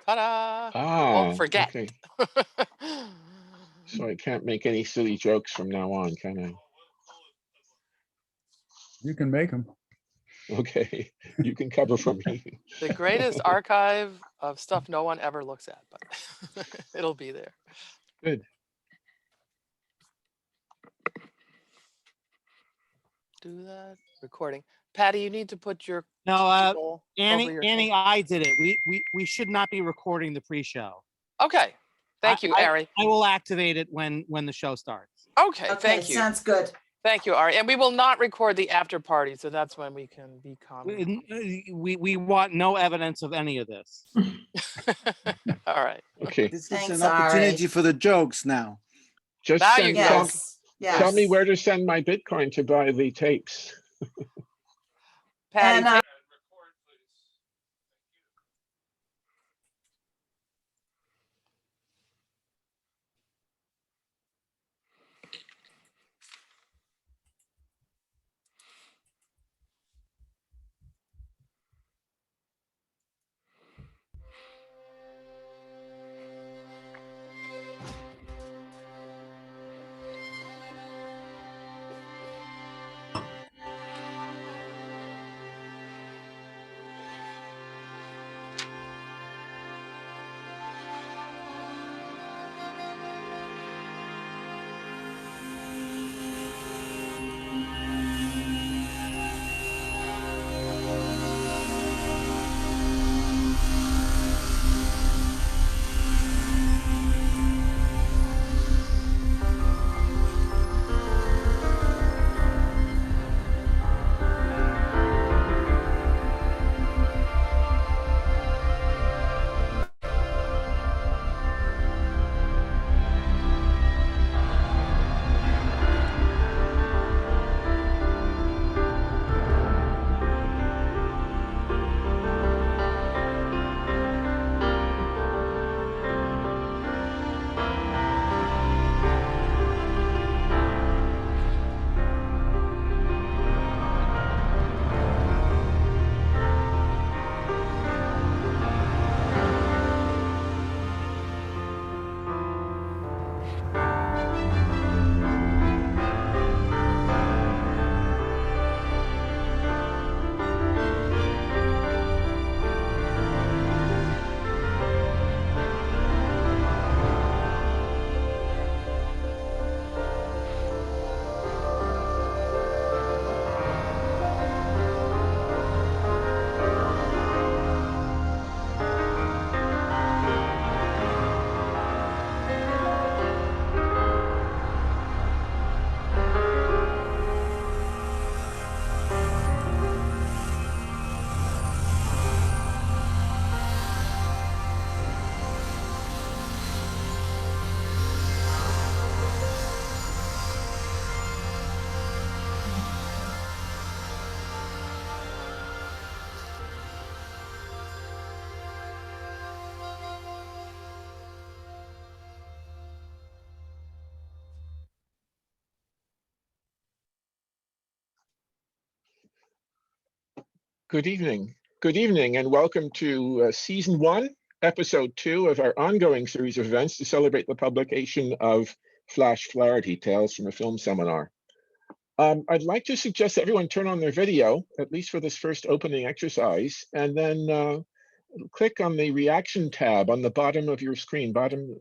Ta-da! I won't Ah, forget. okay. So I can't make any silly jokes from now on, can I? You can make them. Okay, you can cover for me. The greatest archive of stuff no one ever looks at, but it'll be there. Good. Do that. Recording. Patty, you need to put your No, table over your Annie, shoulder. I did it. We should not be recording the pre-show. Okay. Thank you, Ari. I will activate it when the show starts. Okay, Okay, thank you. sounds good. Thank you, Ari. And we will not record the after party, so that's when we can be calm. We want no evidence of any of this. All right. Okay, This is Thanks, an opportunity Ari. for the jokes now. just Now send, you tell, Yes, yes. tell me where to send my Bitcoin to buy the tapes. Patty, And, take- Good evening. Good evening, and welcome to Season 1, Episode 2 of our ongoing series of events to celebrate the publication of Flaherty, Tales from a Film Seminar. I'd like to suggest that everyone turn on their video, at least for this first opening exercise, and then click on the reaction tab on the bottom of your screen, bottom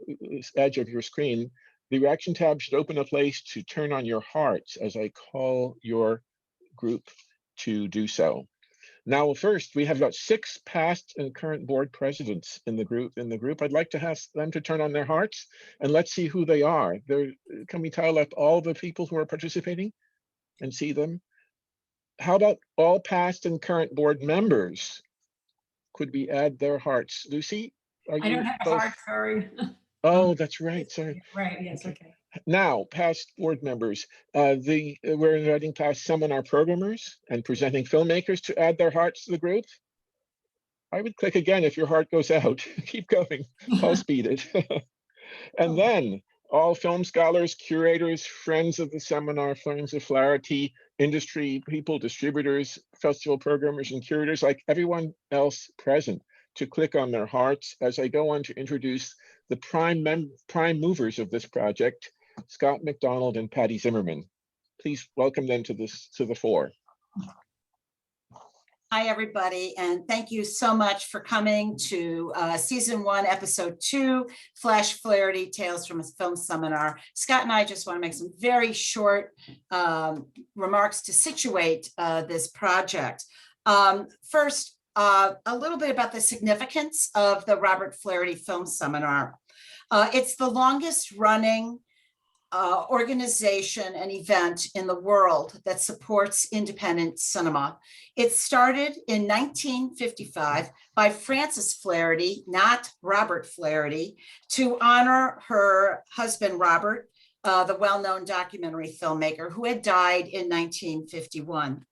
edge of your screen. The reaction tab should open a place to turn on your hearts as I call your group to do so. Now, first, we have about 6 past and current board presidents in the group. I'd like to ask them to turn on their hearts, and let's see who they are. Can we tile up all the people who are participating and see them? How about all past and current board members? Could we add their hearts? Lucy, are you I don't have a both? heart, sorry. Oh, that's right. Sorry. Right, yes, okay. Now, past board members, we're inviting past seminar programmers and presenting filmmakers to add their hearts to the group. I would click again if your heart goes out. Keep going, I'll speed it. And then all film scholars, curators, friends of the seminar, friends of Flaherty, industry people, distributors, festival programmers, and curators, like everyone else present. to click on their hearts as I go on to introduce the prime movers of this project, Scott McDonald and Patty Zimmerman. Please welcome them to the fore. Hi, everybody, and thank you so much for coming to Season 1, Episode 2, Flash Flaherty, Tales from a Film Seminar. Scott and I just want to make some very short remarks to situate this project. First, a little bit about the significance of the Robert Flaherty Film Seminar. It's the longest running organization and event in the world that supports independent cinema. It started in 1955 by Frances Flaherty, not Robert Flaherty, to honor her husband, Robert, the well-known documentary filmmaker who had died in 1951.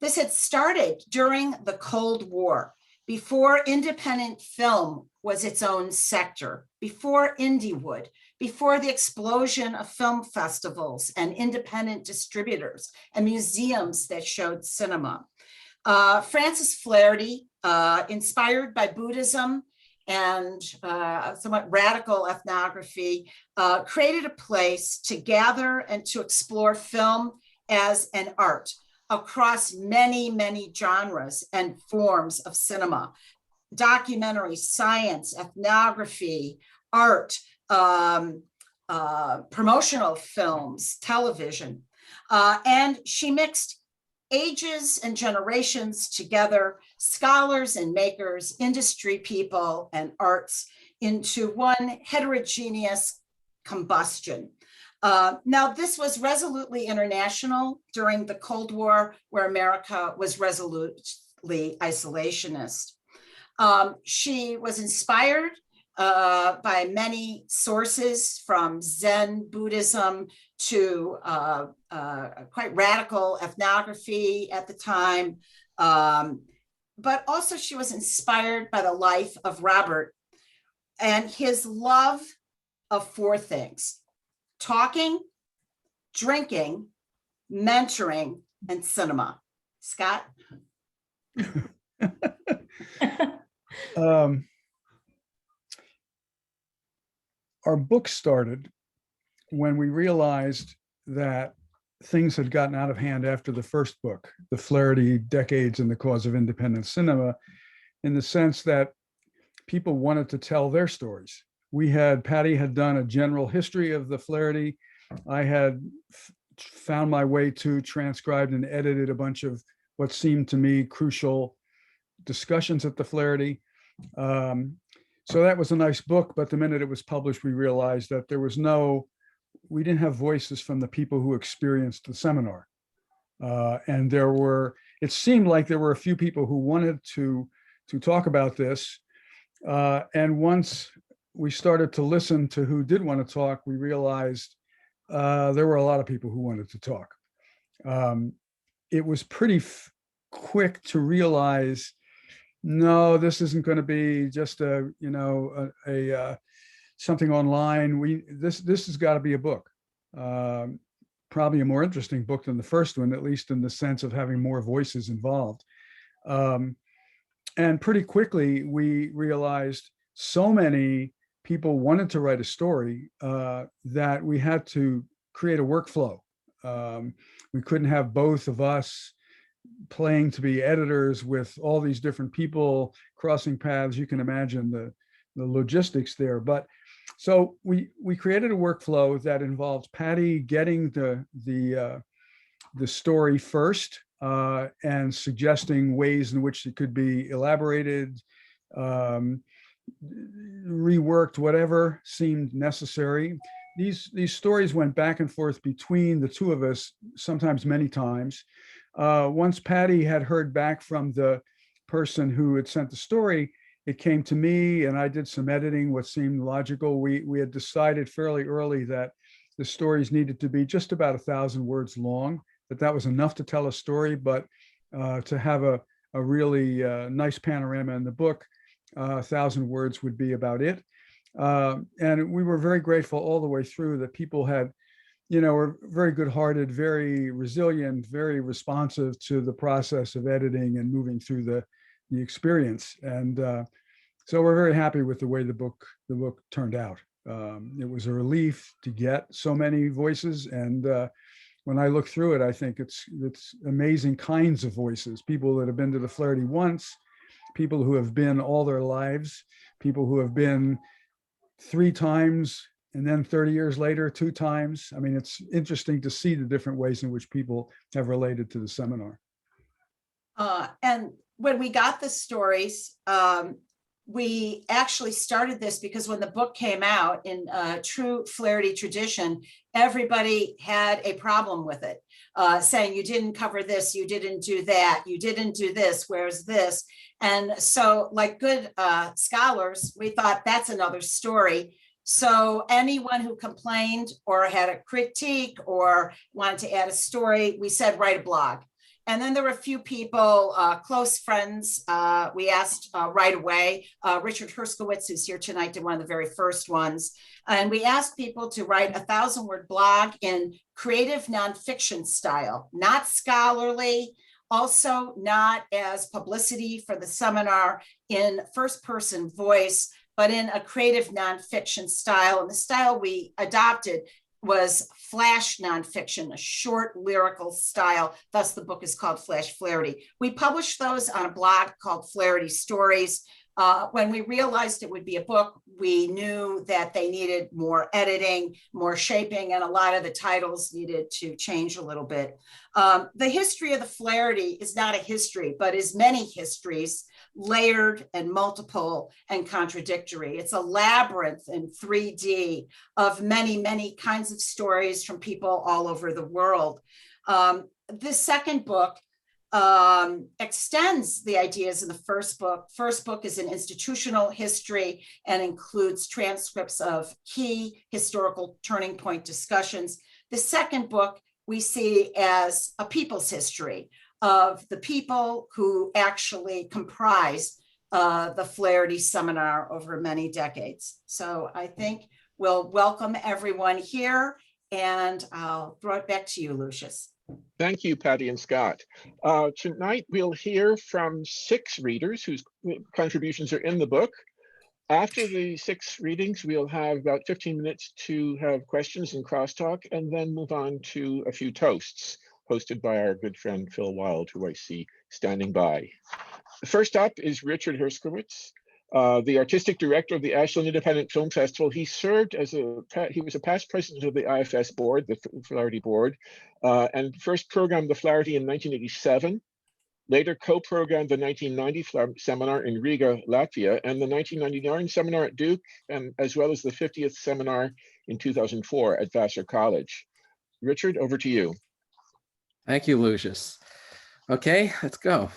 This had started during the Cold War, before independent film was its own sector, before Indiewood, before the explosion of film festivals and independent distributors and museums that showed cinema. Frances Flaherty, inspired by Buddhism and somewhat radical ethnography, created a place to gather and to explore film as an art across many, many genres and forms of cinema: documentary, science, ethnography, art, promotional films, television. And she mixed ages and generations together, scholars and makers, industry people and arts, into one heterogeneous combustion. Now, this was resolutely international during the Cold War, where America was resolutely isolationist. She was inspired by many sources, from Zen Buddhism to quite radical ethnography at the time. But also she was inspired by the life of Robert and his love of four things: talking, drinking, mentoring, and cinema. Scott? Our book started when we realized that things had gotten out of hand after the first book, The Flaherty Decades and the Cause of Independent Cinema, in the sense that people wanted to tell their stories. Patty had done a general history of the Flaherty. I had found my way to, transcribed and edited a bunch of what seemed to me crucial discussions at the Flaherty. So that was a nice book, but the minute it was published, we realized that we didn't have voices from the people who experienced the seminar. And it seemed like there were a few people who wanted to talk about this. And once we started to listen to who did want to talk, we realized there were a lot of people who wanted to talk. It was pretty quick to realize, no, this isn't going to be just something online. This has got to be a book. Probably a more interesting book than the first one, at least in the sense of having more voices involved. And pretty quickly, we realized so many people wanted to write a story that we had to create a workflow. We couldn't have both of us playing to be editors with all these different people crossing paths. You can imagine the logistics there. But so we created a workflow that involves Patty getting the story first and suggesting ways in which it could be elaborated, reworked, whatever seemed necessary. These stories went back and forth between the two of us, sometimes many times. Once Patty had heard back from the person who had sent the story, it came to me and I did some editing, what seemed logical. We had decided fairly early that the stories needed to be just about 1,000 words long, that was enough to tell a story, but to have a really nice panorama in the book, 1,000 words would be about it. And we were very grateful all the way through that people had, were very good-hearted, very resilient, very responsive to the process of editing and moving through the experience. And So we're very happy with the way the book turned out. It was a relief to get so many voices, and when I look through it, I think it's amazing kinds of voices. People that have been to the Flaherty once, people who have been all their lives, people who have been 3 times, and then 30 years later, 2 times. I mean, it's interesting to see the different ways in which people have related to the seminar. And when we got the stories, we actually started this because when the book came out, in true Flaherty tradition, everybody had a problem with it, saying you didn't cover this, you didn't do that, you didn't do this, where's this? And so, like good scholars, we thought that's another story. So anyone who complained or had a critique or wanted to add a story, we said, write a blog. And then there were a few people, close friends, we asked right away. Richard Herskowitz, who's here tonight, did one of the very first ones. And we asked people to write a 1,000-word blog in creative nonfiction style, not scholarly, also not as publicity for the seminar, in first-person voice, but in a creative nonfiction style. And the style we adopted was flash nonfiction, a short lyrical style. Thus, the book is called Flash Flaherty. We published those on a blog called Flaherty Stories. When we realized it would be a book, we knew that they needed more editing, more shaping, and a lot of the titles needed to change a little bit. The history of the Flaherty is not a history, but is many histories, layered and multiple and contradictory. It's a labyrinth in 3D of many, many kinds of stories from people all over the world. This second book extends the ideas in the first book. First book is an institutional history and includes transcripts of key historical turning point discussions. The second book we see as a people's history of the people who actually comprise the Flaherty seminar over many decades. So I think we'll welcome everyone here, and I'll throw it back to you, Lucius. Thank you, Patty and Scott. Tonight, we'll hear from 6 readers whose contributions are in the book. After the 6 readings, we'll have about 15 minutes to have questions and crosstalk, and then move on to a few toasts hosted by our good friend Phil Wild, who I see standing by. First up is Richard Herskowitz, the artistic director of the Ashland Independent Film Festival. He served as he was a past president of the IFS board, the Flaherty board, and first programmed the Flaherty in 1987. Later co-programmed the 1990 seminar in Riga, Latvia, and the 1999 seminar at Duke, and as well as the 50th seminar in 2004 at Vassar College. Richard, over to you. Thank you, Lucius. Okay, let's go.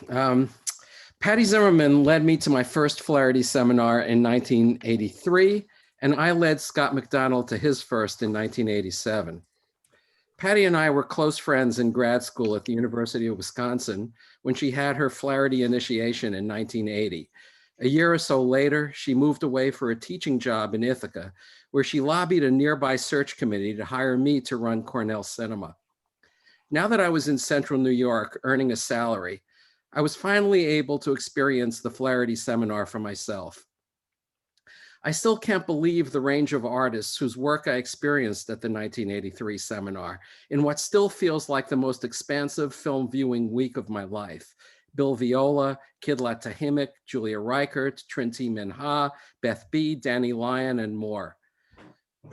Patty Zimmerman led me to my first Flaherty seminar in 1983, and I led Scott McDonald to his first in 1987. Patty and I were close friends in grad school at the University of Wisconsin when she had her Flaherty initiation in 1980. A year or so later, she moved away for a teaching job in Ithaca, where she lobbied a nearby search committee to hire me to run Cornell Cinema. Now that I was in Central New York earning a salary, I was finally able to experience the Flaherty seminar for myself. I still can't believe the range of artists whose work I experienced at the 1983 seminar in what still feels like the most expansive film viewing week of my life. Bill Viola, Kidlat Tahimik, Julia Reichert, Trinity Minha, Beth B., Danny Lyon, and more.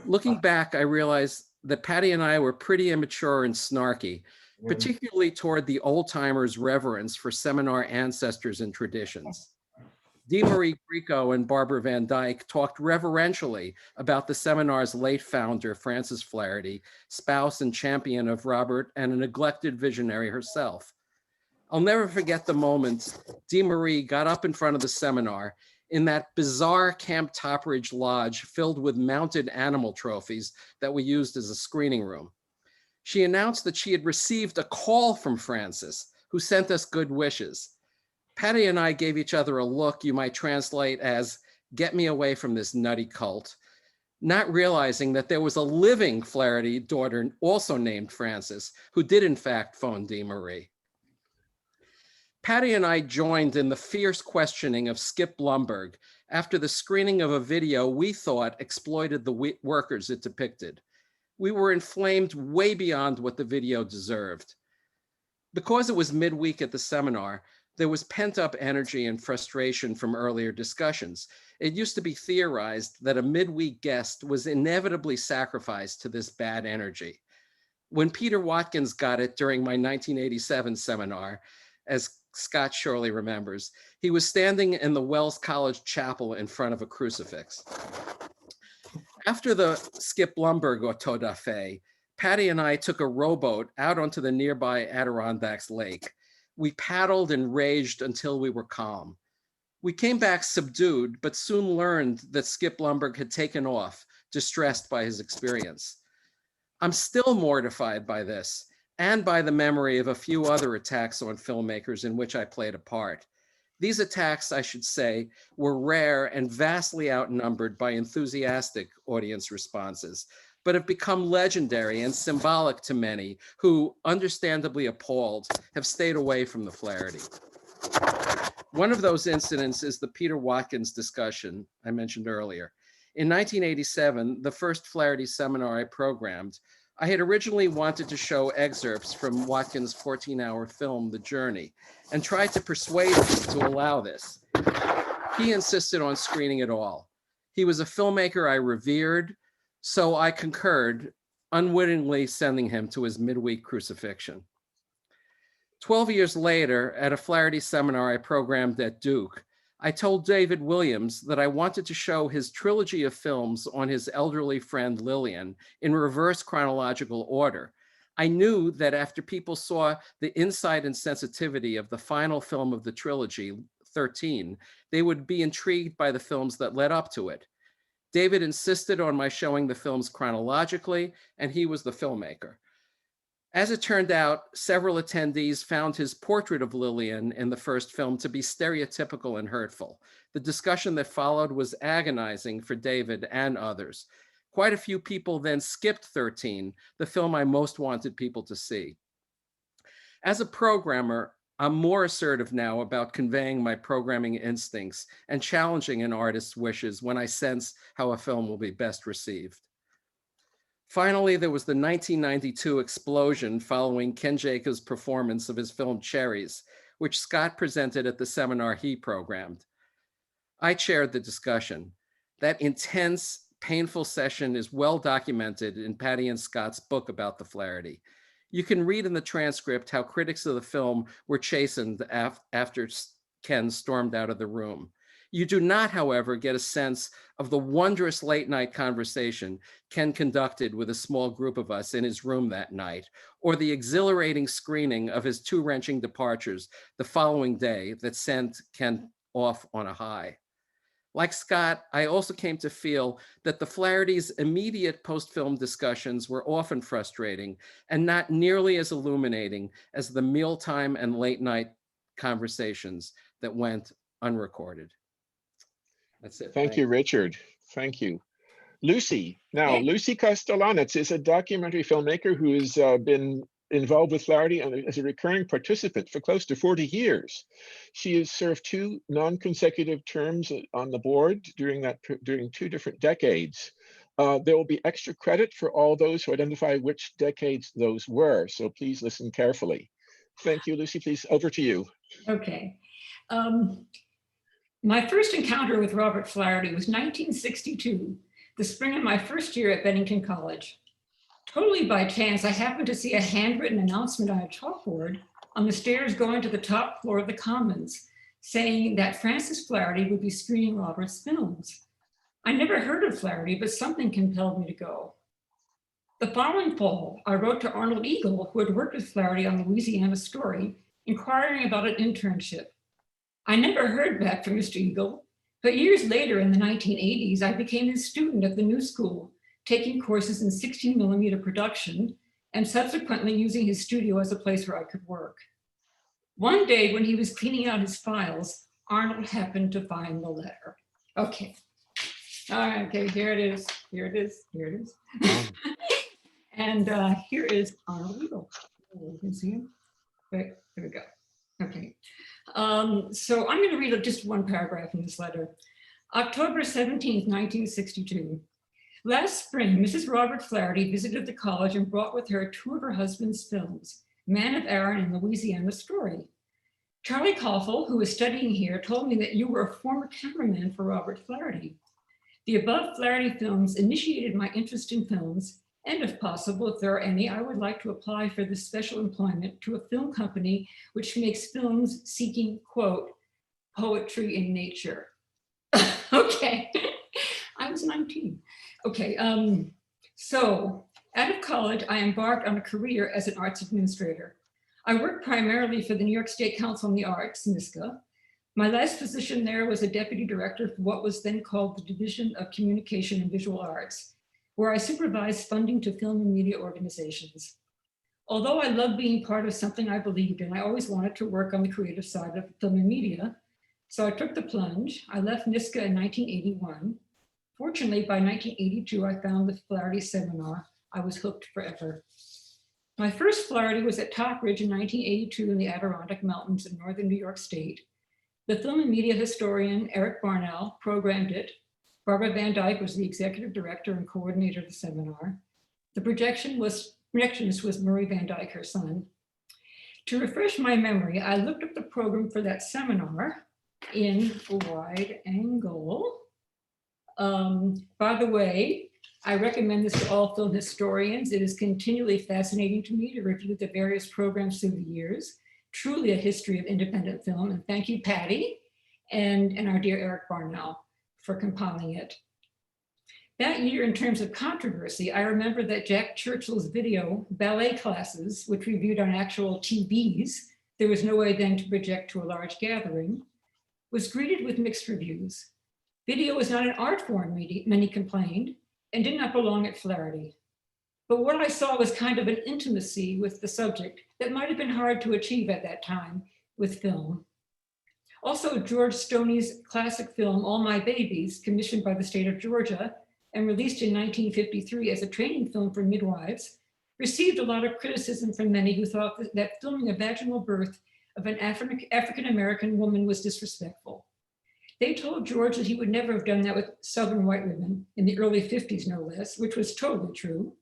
Looking back, I realized that Patty and I were pretty immature and snarky, particularly toward the old-timers' reverence for seminar ancestors and traditions. DeMarie Greco and Barbara Van Dyke talked reverentially about the seminar's late founder, Frances Flaherty, spouse and champion of Robert, and a neglected visionary herself. I'll never forget the moment DeMarie got up in front of the seminar in that bizarre Camp Topridge lodge filled with mounted animal trophies that we used as a screening room. She announced that she had received a call from Frances, who sent us good wishes. Patty and I gave each other a look you might translate as, "Get me away from this nutty cult," not realizing that there was a living Flaherty daughter also named Frances, who did in fact phone DeMarie. Patty and I joined in the fierce questioning of Skip Blumberg after the screening of a video we thought exploited the workers it depicted. We were inflamed way beyond what the video deserved. Because it was midweek at the seminar, there was pent-up energy and frustration from earlier discussions. It used to be theorized that a midweek guest was inevitably sacrificed to this bad energy. When Peter Watkins got it during my 1987 seminar, as Scott surely remembers, he was standing in the Wells College chapel in front of a crucifix. After the Skip Blumberg auto da fe, Patty and I took a rowboat out onto the nearby Adirondacks Lake. We paddled and raged until we were calm. We came back subdued, but soon learned that Skip Blumberg had taken off, distressed by his experience. I'm still mortified by this and by the memory of a few other attacks on filmmakers in which I played a part. These attacks, I should say, were rare and vastly outnumbered by enthusiastic audience responses, but have become legendary and symbolic to many who, understandably appalled, have stayed away from the Flaherty. One of those incidents is the Peter Watkins discussion I mentioned earlier. In 1987, the first Flaherty seminar I programmed, I had originally wanted to show excerpts from Watkins' 14-hour film, The Journey, and tried to persuade him to allow this. He insisted on screening it all. He was a filmmaker I revered, so I concurred, unwittingly sending him to his midweek crucifixion. 12 years later, at a Flaherty seminar I programmed at Duke, I told David Williams that I wanted to show his trilogy of films on his elderly friend Lillian in reverse chronological order. I knew that after people saw the insight and sensitivity of the final film of the trilogy, 13, they would be intrigued by the films that led up to it. David insisted on my showing the films chronologically, and he was the filmmaker. As it turned out, several attendees found his portrait of Lillian in the first film to be stereotypical and hurtful. The discussion that followed was agonizing for David and others. Quite a few people then skipped 13, the film I most wanted people to see. As a programmer, I'm more assertive now about conveying my programming instincts and challenging an artist's wishes when I sense how a film will be best received. Finally, there was the 1992 explosion following Ken Jacobs' performance of his film Cherries, which Scott presented at the seminar he programmed. I chaired the discussion. That intense, painful session is well documented in Patty and Scott's book about the Flaherty. You can read in the transcript how critics of the film were chastened after Ken stormed out of the room. You do not, however, get a sense of the wondrous late-night conversation Ken conducted with a small group of us in his room that night, or the exhilarating screening of his two wrenching departures the following day that sent Ken off on a high. Like Scott, I also came to feel that the Flaherty's immediate post-film discussions were often frustrating and not nearly as illuminating as the mealtime and late-night conversations that went unrecorded. That's it. Thank you, Richard. Thank you. Lucy. Now, Lucy Castellanets is a documentary filmmaker who has been involved with Flaherty and as a recurring participant for close to 40 years. She has served 2 non-consecutive terms on the board during 2 different decades. There will be extra credit for all those who identify which decades those were, so please listen carefully. Thank you, Lucy. Please, over to you. Okay. My first encounter with Robert Flaherty was 1962, the spring of my first year at Bennington College. Totally by chance, I happened to see a handwritten announcement on a chalkboard on the stairs going to the top floor of the Commons, saying that Francis Flaherty would be screening Robert's films. I never heard of Flaherty, but something compelled me to go. The following fall, I wrote to Arnold Eagle, who had worked with Flaherty on Louisiana Story, inquiring about an internship. I never heard back from Mr. Eagle, but years later in the 1980s, I became his student at the New School, taking courses in 16mm production and subsequently using his studio as a place where I could work. One day when he was cleaning out his files, Arnold happened to find the letter. Okay. All right, okay, here it is, here it is, here it is. And here is Arnold Eagle. You can see him. Right, there we go. Okay. So I'm going to read just one paragraph in this letter. October 17th, 1962. Last spring, Mrs. Robert Flaherty visited the college and brought with her two of her husband's films, Man of Aaron and Louisiana Story. Charlie Koffel, who is studying here, told me that you were a former cameraman for Robert Flaherty. The above Flaherty films initiated my interest in films, and if possible, if there are any, I would like to apply for this special employment to a film company which makes films seeking, quote, poetry in nature. Okay, I was 19. Okay, so out of college, I embarked on a career as an arts administrator. I worked primarily for the New York State Council on the Arts, NYSCA. My last position there was a deputy director for what was then called the Division of Communication and Visual Arts, where I supervised funding to film and media organizations. Although I loved being part of something I believed in, I always wanted to work on the creative side of film and media. So I took the plunge. I left NYSCA in 1981. Fortunately, by 1982, I found the Flaherty seminar. I was hooked forever. My first Flaherty was at Top Ridge in 1982 in the Adirondack Mountains in northern New York State. The film and media historian, Eric Barnell, programmed it. Barbara Van Dyke was the executive director and coordinator of the seminar. The projectionist was Murray Van Dyke, her son. To refresh my memory, I looked up the program for that seminar in wide angle. By the way, I recommend this to all film historians. It is continually fascinating to me to review the various programs through the years. Truly a history of independent film. And thank you, Patty, and our dear Eric Barnell for compiling it. That year, in terms of controversy, I remember that Jack Churchill's video, Ballet Classes, which we viewed on actual TVs, there was no way then to project to a large gathering, was greeted with mixed reviews. Video was not an art form, many complained, and did not belong at Flaherty. But what I saw was kind of an intimacy with the subject that might have been hard to achieve at that time with film. Also, George Stoney's classic film, All My Babies, commissioned by the state of Georgia and released in 1953 as a training film for midwives, received a lot of criticism from many who thought that filming a vaginal birth of an African-American woman was disrespectful. They told George that he would never have done that with Southern white women in the early 50s, no less, which was totally true.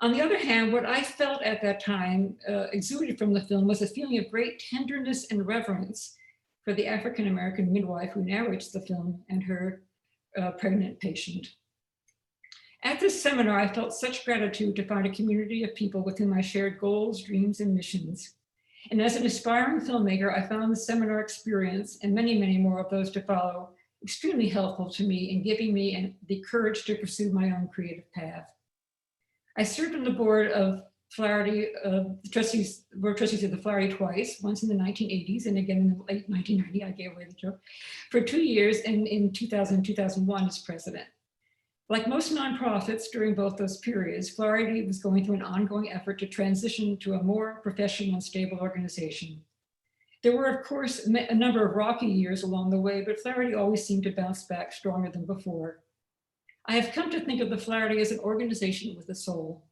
On the other hand, what I felt at that time exuded from the film was a feeling of great tenderness and reverence for the African-American midwife who narrates the film and her pregnant patient. At this seminar, I felt such gratitude to find a community of people with whom I shared goals, dreams, and missions. And as an aspiring filmmaker, I found the seminar experience and many, many more of those to follow extremely helpful to me in giving me the courage to pursue my own creative path. I served on the board of Flaherty, board of trustees of the Flaherty twice, once in the 1980s and again in the late 1990s, I gave away the joke, for 2 years, and in 2000 and 2001 as president. Like most nonprofits during both those periods, Flaherty was going through an ongoing effort to transition to a more professional and stable organization. There were, of course, a number of rocky years along the way, but Flaherty always seemed to bounce back stronger than before. I have come to think of the Flaherty as an organization with a soul.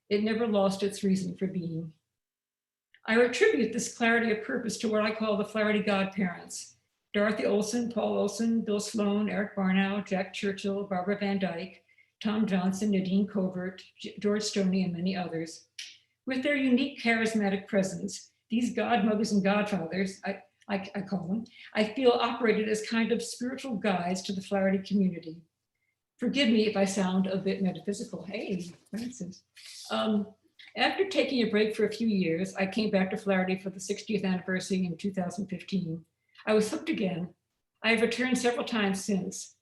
It never lost its reason for being. I attribute this clarity of purpose to what I call the Flaherty godparents: Dorothy Olson, Paul Olson, Bill Sloan, Eric Barnow, Jack Churchill, Barbara Van Dyke, Tom Johnson, Nadine Covert, George Stoney, and many others. With their unique charismatic presence, these godmothers and godfathers, I call them, I feel operated as kind of spiritual guides to the Flaherty community. Forgive me if I sound a bit metaphysical. Hey, Francis. After taking a break for a few years, I came back to Flaherty for the 60th anniversary in 2015. I was hooked again. I have returned several times since.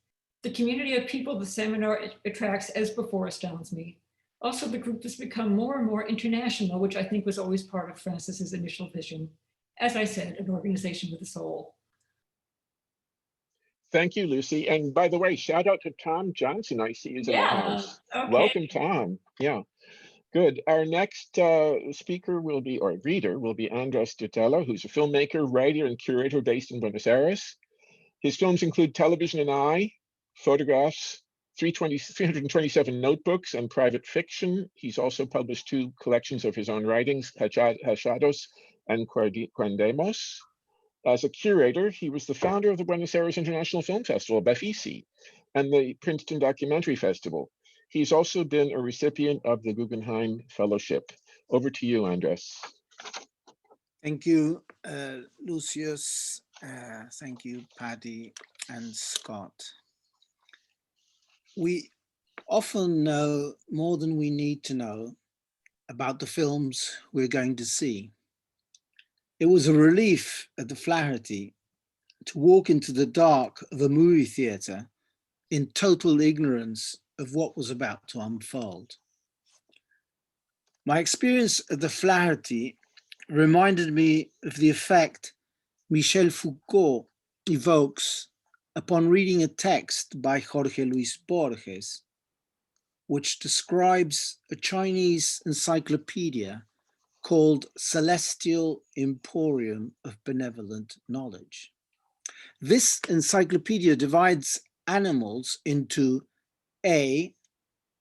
The community of people the seminar attracts as before astounds me. Also, the group has become more and more international, which I think was always part of Francis's initial vision. As I said, an organization with a soul. Thank you, Lucy. And by the way, shout out to Tom Johnson. I see he's in the house. Okay. Welcome, Tom. Yeah, good. Our next speaker will be, or reader, will be Andres Tutela, who's a filmmaker, writer, and curator based in Buenos Aires. His films include Television and I, photographs, 327 notebooks, and private fiction. He's also published 2 collections of his own writings, Hachados and Cuandemos. As a curator, he was the founder of the Buenos Aires International Film Festival, BAFICI, and the Princeton Documentary Festival. He's also been a recipient of the Guggenheim Fellowship. Over to you, Andres. Thank you, Lucius. Thank you, Patty and Scott. We often know more than we need to know about the films we're going to see. It was a relief at the Flaherty to walk into the dark of a movie theater in total ignorance of what was about to unfold. My experience at the Flaherty reminded me of the effect Michel Foucault evokes upon reading a text by Jorge Luis Borges, which describes a Chinese encyclopedia called Celestial Emporium of Benevolent Knowledge. This encyclopedia divides animals into A,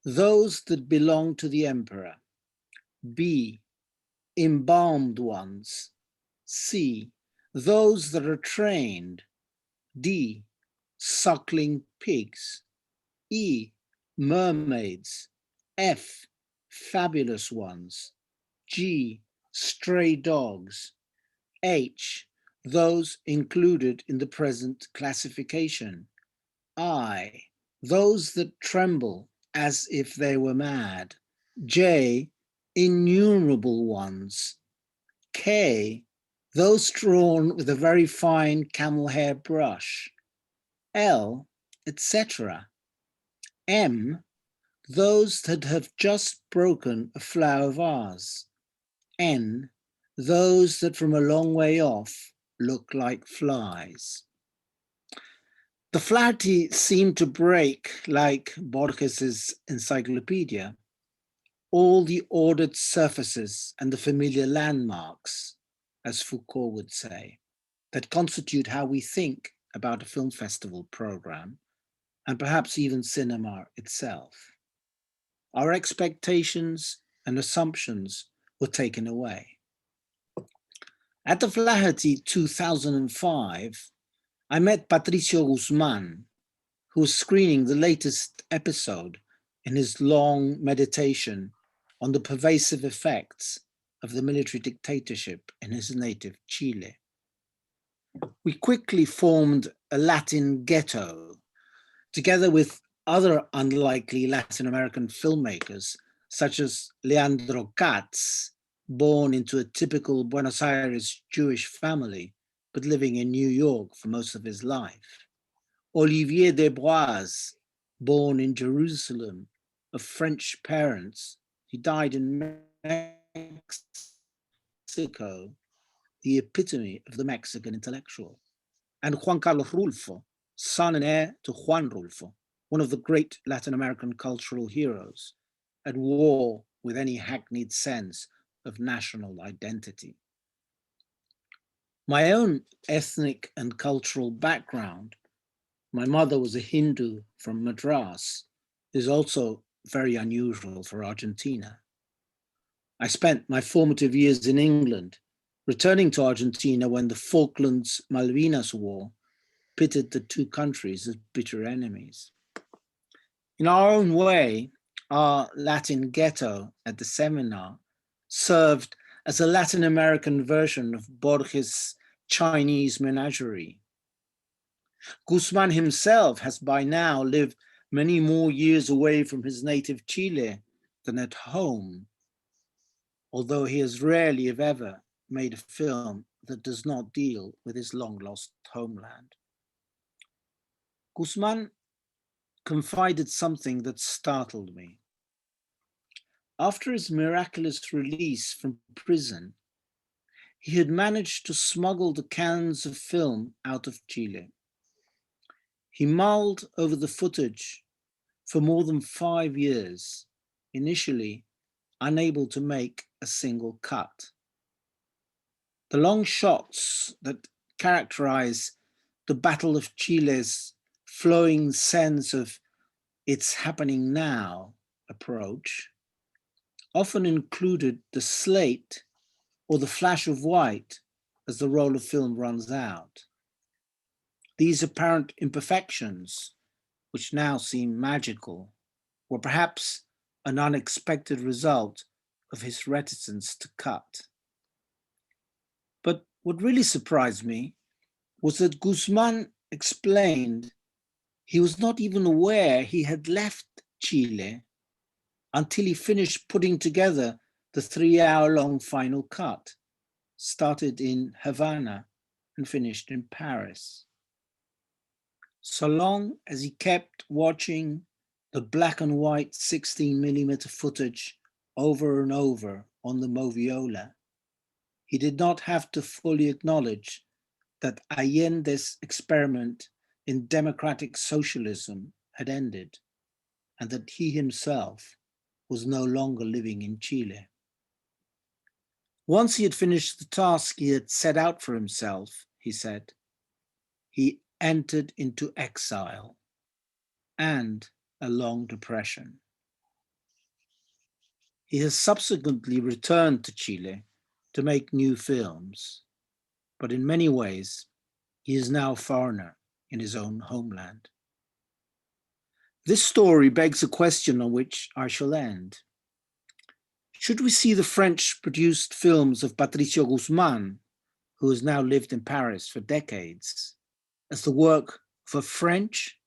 those that belong to the emperor, B, embalmed ones, C, those that are trained, D, suckling pigs, E, mermaids, F, fabulous ones, G, stray dogs, H, those included in the present classification, I, those that tremble as if they were mad, J, innumerable ones, K, those drawn with a very fine camel hair brush, L, etc. M, those that have just broken a flower vase, N, those that from a long way off look like flies. The Flaherty seemed to break, like Borges's encyclopedia, all the ordered surfaces and the familiar landmarks, as Foucault would say, that constitute how we think about a film festival program, and perhaps even cinema itself. Our expectations and assumptions were taken away. At the Flaherty 2005, I met Patricio Guzman, who was screening the latest episode in his long meditation on the pervasive effects of the military dictatorship in his native Chile. We quickly formed a Latin ghetto, together with other unlikely Latin American filmmakers, such as Leandro Katz, born into a typical Buenos Aires Jewish family, but living in New York for most of his life. Olivier Desbois, born in Jerusalem, of French parents. He died in Mexico, the epitome of the Mexican intellectual. And Juan Carlos Rulfo, son and heir to Juan Rulfo, one of the great Latin American cultural heroes, at war with any hackneyed sense of national identity. My own ethnic and cultural background, my mother was a Hindu from Madras, is also very unusual for Argentina. I spent my formative years in England, returning to Argentina when the Falklands-Malvinas War pitted the two countries as bitter enemies. In our own way, our Latin ghetto at the seminar served as a Latin American version of Borges' Chinese menagerie. Guzman himself has by now lived many more years away from his native Chile than at home, although he has rarely, if ever, made a film that does not deal with his long-lost homeland. Guzman confided something that startled me. After his miraculous release from prison, he had managed to smuggle the cans of film out of Chile. He mulled over the footage for more than 5 years, initially unable to make a single cut. The long shots that characterize the Battle of Chile's flowing sense of "it's happening now" approach often included the slate or the flash of white as the roll of film runs out. These apparent imperfections, which now seem magical, were perhaps an unexpected result of his reticence to cut. But what really surprised me was that Guzman explained he was not even aware he had left Chile until he finished putting together the 3-hour-long final cut, started in Havana and finished in Paris. So long as he kept watching the black and white 16mm footage over and over on the Moviola, he did not have to fully acknowledge that Allende's experiment in democratic socialism had ended, and that he himself was no longer living in Chile. Once he had finished the task he had set out for himself, he said, he entered into exile and a long depression. He has subsequently returned to Chile to make new films, but in many ways, he is now a foreigner in his own homeland. This story begs a question on which I shall end. Should we see the French-produced films of Patricio Guzman, who has now lived in Paris for decades, as the work of a French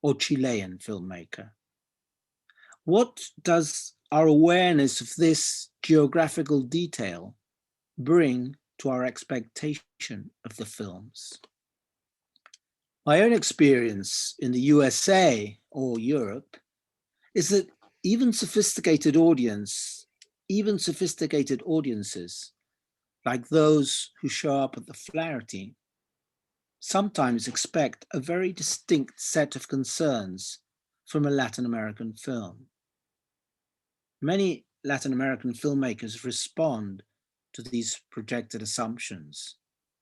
or Chilean filmmaker? What does our awareness of this geographical detail bring to our expectation of the films? My own experience in the USA or Europe is that even sophisticated audiences, like those who show up at the Flaherty, sometimes expect a very distinct set of concerns from a Latin American film. Many Latin American filmmakers respond to these projected assumptions,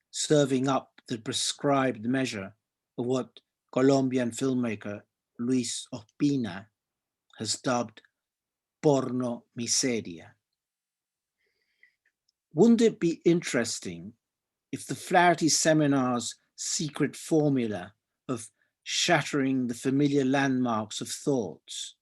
serving up the prescribed measure of what Colombian filmmaker Luis Ospina has dubbed porno miseria. Wouldn't it be interesting if the Flaherty seminar's secret formula of shattering the familiar landmarks of thoughts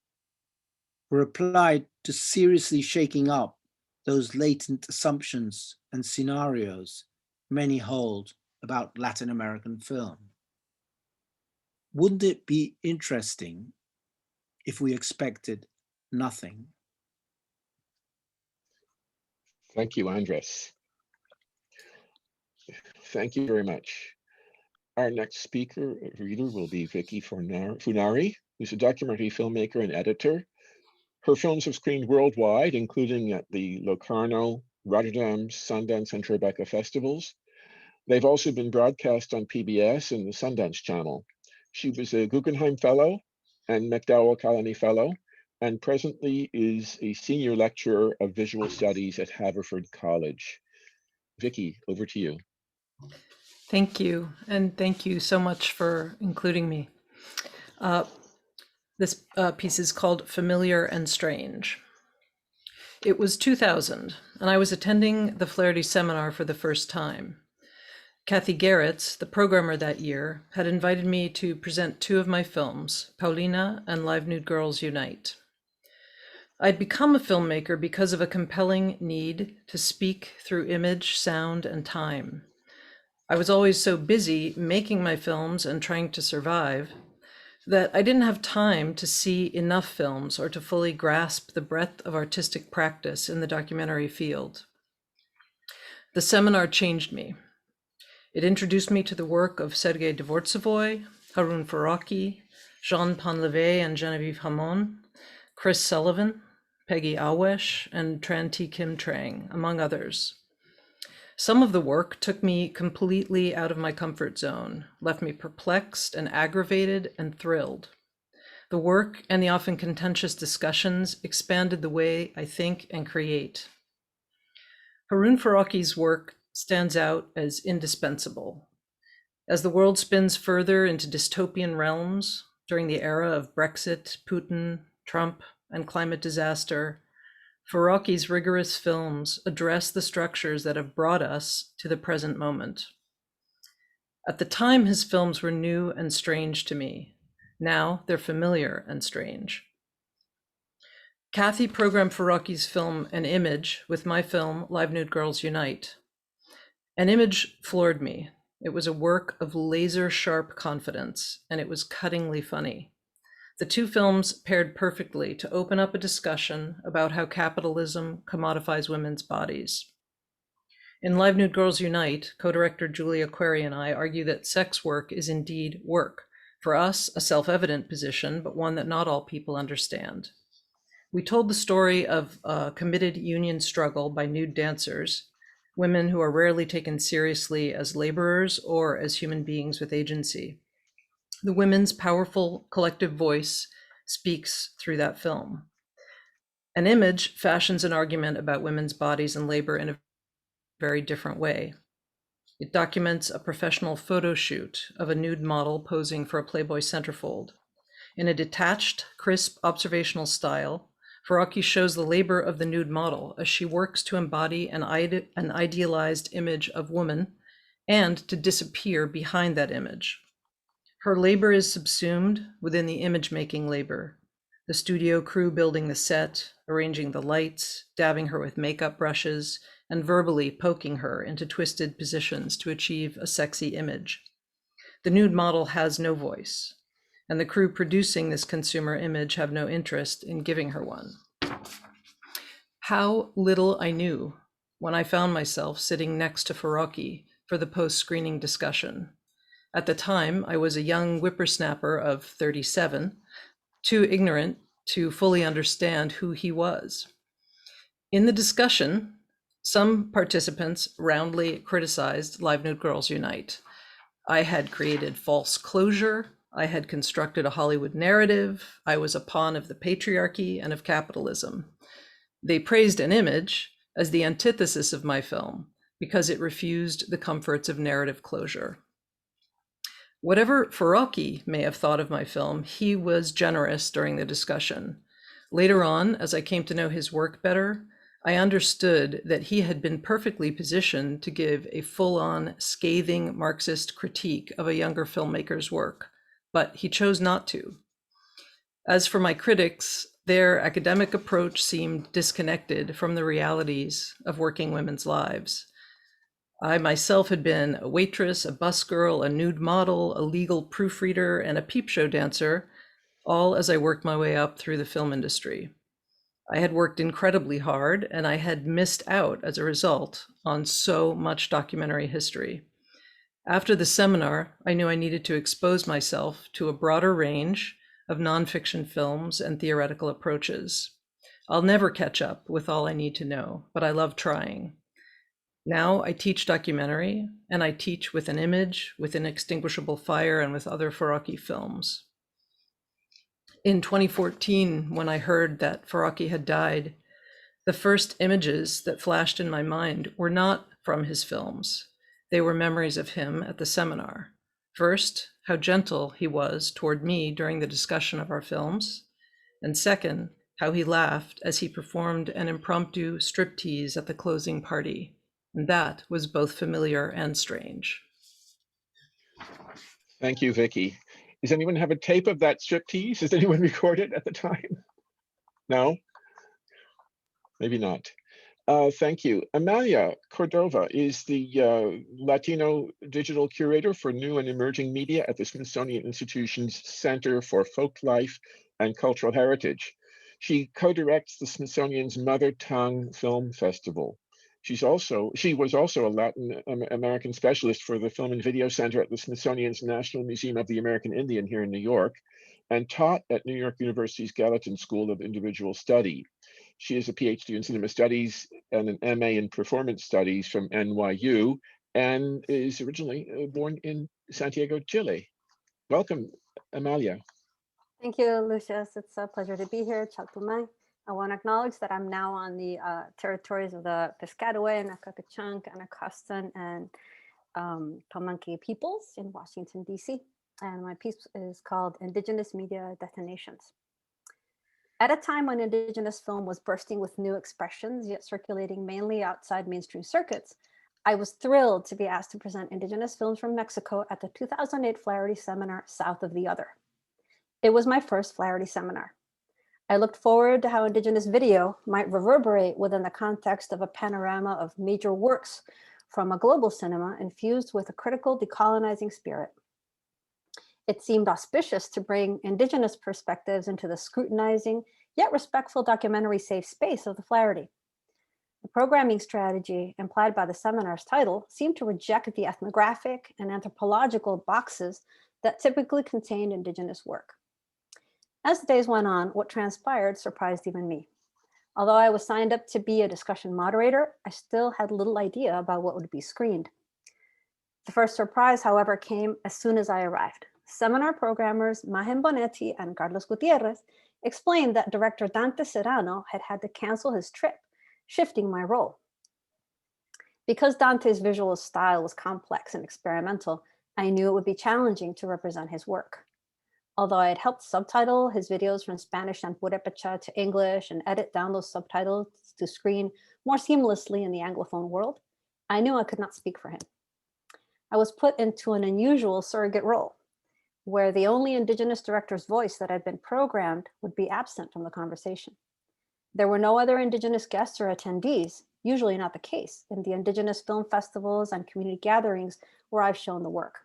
were applied to seriously shaking up those latent assumptions and scenarios many hold about Latin American film? Wouldn't it be interesting if we expected nothing? Thank you, Andres. Thank you very much. Our next reader will be Vicky Funari, who's a documentary filmmaker and editor. Her films have screened worldwide, including at the Locarno, Rotterdam, Sundance, and Tribeca festivals. They've also been broadcast on PBS and the Sundance Channel. She was a Guggenheim Fellow and McDowell Colony Fellow, and presently is a senior lecturer of visual studies at Haverford College. Vicky, over to you. Thank you, and thank you so much for including me. This piece is called Familiar and Strange. It was 2000, and I was attending the Flaherty seminar for the first time. Kathy Garretts, the programmer that year, had invited me to present two of my films, Paulina and Live Nude Girls Unite. I'd become a filmmaker because of a compelling need to speak through image, sound, and time. I was always so busy making my films and trying to survive that I didn't have time to see enough films or to fully grasp the breadth of artistic practice in the documentary field. The seminar changed me. It introduced me to the work of Sergei Dvortsevoy, Harun Faraki, Jean Ponlevé and Genevieve Hamon, Chris Sullivan, Peggy Awesh, and Tran T. Kim Trang, among others. Some of the work took me completely out of my comfort zone, left me perplexed and aggravated and thrilled. The work and the often contentious discussions expanded the way I think and create. Harun Faraki's work stands out as indispensable. As the world spins further into dystopian realms during the era of Brexit, Putin, Trump, and climate disaster, Faraki's rigorous films address the structures that have brought us to the present moment. At the time, his films were new and strange to me. Now they're familiar and strange. Kathy programmed Faraki's film An Image with my film Live Nude Girls Unite. An Image floored me. It was a work of laser-sharp confidence, and it was cuttingly funny. The two films paired perfectly to open up a discussion about how capitalism commodifies women's bodies. In Live Nude Girls Unite, co-director Julia Query and I argue that sex work is indeed work. For us, a self-evident position, but one that not all people understand. We told the story of a committed union struggle by nude dancers, women who are rarely taken seriously as laborers or as human beings with agency. The women's powerful collective voice speaks through that film. An Image fashions an argument about women's bodies and labor in a very different way. It documents a professional photo shoot of a nude model posing for a Playboy centerfold. In a detached, crisp, observational style, Faraki shows the labor of the nude model as she works to embody an idealized image of woman and to disappear behind that image. Her labor is subsumed within the image-making labor. The studio crew building the set, arranging the lights, dabbing her with makeup brushes, and verbally poking her into twisted positions to achieve a sexy image. The nude model has no voice, and the crew producing this consumer image have no interest in giving her one. How little I knew when I found myself sitting next to Faraki for the post-screening discussion. At the time, I was a young whippersnapper of 37, too ignorant to fully understand who he was. In the discussion, some participants roundly criticized Live Nude Girls Unite. I had created false closure. I had constructed a Hollywood narrative. I was a pawn of the patriarchy and of capitalism. They praised An Image as the antithesis of my film because it refused the comforts of narrative closure. Whatever Faraki may have thought of my film, he was generous during the discussion. Later on, as I came to know his work better, I understood that he had been perfectly positioned to give a full-on scathing Marxist critique of a younger filmmaker's work, but he chose not to. As for my critics, their academic approach seemed disconnected from the realities of working women's lives. I myself had been a waitress, a busgirl, a nude model, a legal proofreader, and a peep show dancer, all as I worked my way up through the film industry. I had worked incredibly hard, and I had missed out as a result on so much documentary history. After the seminar, I knew I needed to expose myself to a broader range of nonfiction films and theoretical approaches. I'll never catch up with all I need to know, but I love trying. Now I teach documentary, and I teach with An Image, with Inextinguishable Fire, and with other Faraki films. In 2014, when I heard that Faraki had died, the first images that flashed in my mind were not from his films. They were memories of him at the seminar. First, how gentle he was toward me during the discussion of our films, and second, how he laughed as he performed an impromptu striptease at the closing party. And that was both familiar and strange. Thank you, Vicky. Does anyone have a tape of that striptease? Has anyone recorded at the time? No? Maybe not. Thank you. Amalia Cordova is the Latino digital curator for new and emerging media at the Smithsonian Institution's Center for Folklife and Cultural Heritage. She co-directs the Smithsonian's Mother Tongue Film Festival. She was also a Latin American specialist for the Film and Video Center at the Smithsonian's National Museum of the American Indian here in New York, and taught at New York University's Gallatin School of Individual Study. She is a PhD in cinema studies and an MA in performance studies from NYU, and is originally born in Santiago, Chile. Welcome, Amalia. Thank you, Lucius. It's a pleasure to be here. Chaltumay. I want to acknowledge that I'm now on the territories of the Piscataway, Nacatachunk, Anacostan, and Pamunkey peoples in Washington, D.C. And my piece is called Indigenous Media Detonations. At a time when Indigenous film was bursting with new expressions, yet circulating mainly outside mainstream circuits, I was thrilled to be asked to present Indigenous films from Mexico at the 2008 Flaherty Seminar, South of the Other. It was my first Flaherty seminar. I looked forward to how Indigenous video might reverberate within the context of a panorama of major works from a global cinema infused with a critical decolonizing spirit. It seemed auspicious to bring Indigenous perspectives into the scrutinizing yet respectful documentary safe space of the Flaherty. The programming strategy implied by the seminar's title seemed to reject the ethnographic and anthropological boxes that typically contained Indigenous work. As the days went on, what transpired surprised even me. Although I was signed up to be a discussion moderator, I still had little idea about what would be screened. The first surprise, however, came as soon as I arrived. Seminar programmers Mahen Bonetti and Carlos Gutierrez explained that director Dante Serrano had had to cancel his trip, shifting my role. Because Dante's visual style was complex and experimental, I knew it would be challenging to represent his work. Although I had helped subtitle his videos from Spanish and Purépecha to English and edit down those subtitles to screen more seamlessly in the Anglophone world, I knew I could not speak for him. I was put into an unusual surrogate role, where the only Indigenous director's voice that had been programmed would be absent from the conversation. There were no other Indigenous guests or attendees, usually not the case in the Indigenous film festivals and community gatherings where I've shown the work.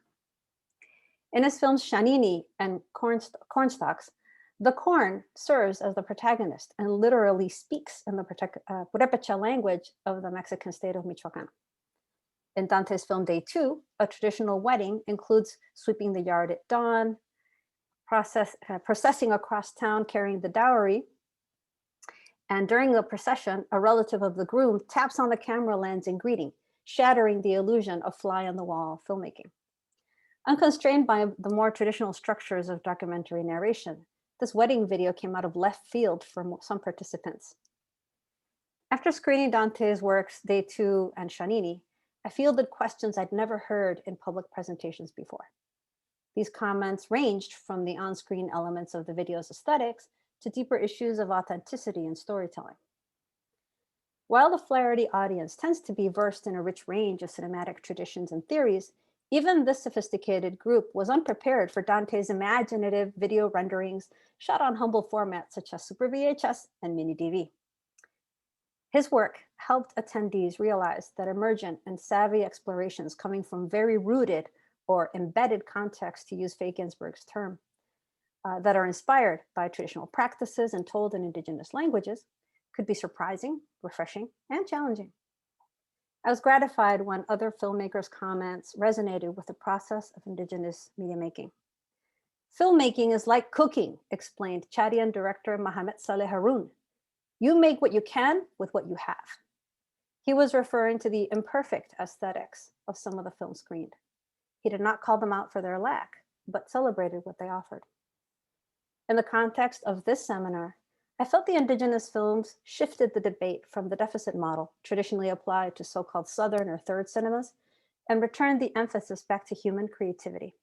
In his films Shanini and Cornstalks, the corn serves as the protagonist and literally speaks in the Purépecha language of the Mexican state of Michoacán. In Dante's film Day 2, a traditional wedding includes sweeping the yard at dawn, processing across town carrying the dowry, and during the procession, a relative of the groom taps on the camera lens in greeting, shattering the illusion of fly-on-the-wall filmmaking. Unconstrained by the more traditional structures of documentary narration, this wedding video came out of left field for some participants. After screening Dante's works Day 2 and Shanini, I fielded questions I'd never heard in public presentations before. These comments ranged from the on-screen elements of the video's aesthetics to deeper issues of authenticity and storytelling. While the Flaherty audience tends to be versed in a rich range of cinematic traditions and theories, even this sophisticated group was unprepared for Dante's imaginative video renderings shot on humble formats such as Super VHS and Mini DV. His work helped attendees realize that emergent and savvy explorations coming from very rooted or embedded contexts, to use Faye Ginsburg's term, that are inspired by traditional practices and told in Indigenous languages could be surprising, refreshing, and challenging. I was gratified when other filmmakers' comments resonated with the process of Indigenous media making. Filmmaking is like cooking, explained Chadian director Mohamed Saleh Haroun. You make what you can with what you have. He was referring to the imperfect aesthetics of some of the films screened. He did not call them out for their lack, but celebrated what they offered. In the context of this seminar, I felt the Indigenous films shifted the debate from the deficit model traditionally applied to so-called Southern or Third cinemas and returned the emphasis back to human creativity.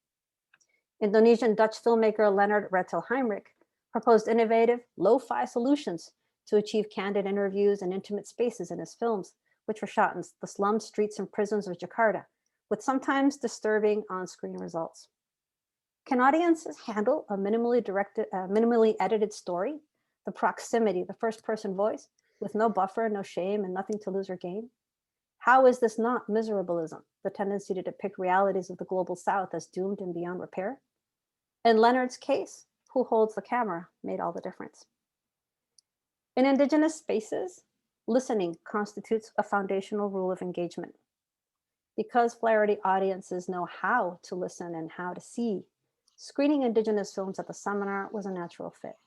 Indonesian Dutch filmmaker Leonard Rettelheimrich proposed innovative, lo-fi solutions to achieve candid interviews and intimate spaces in his films, which were shot in the slums, streets, and prisons of Jakarta, with sometimes disturbing on-screen results. Can audiences handle a minimally edited story? The proximity, the first-person voice, with no buffer, no shame, and nothing to lose or gain? How is this not miserabilism, the tendency to depict realities of the global South as doomed and beyond repair? In Leonard's case, who holds the camera made all the difference. In Indigenous spaces, listening constitutes a foundational rule of engagement. Because Flaherty audiences know how to listen and how to see, screening Indigenous films at the seminar was a natural fit.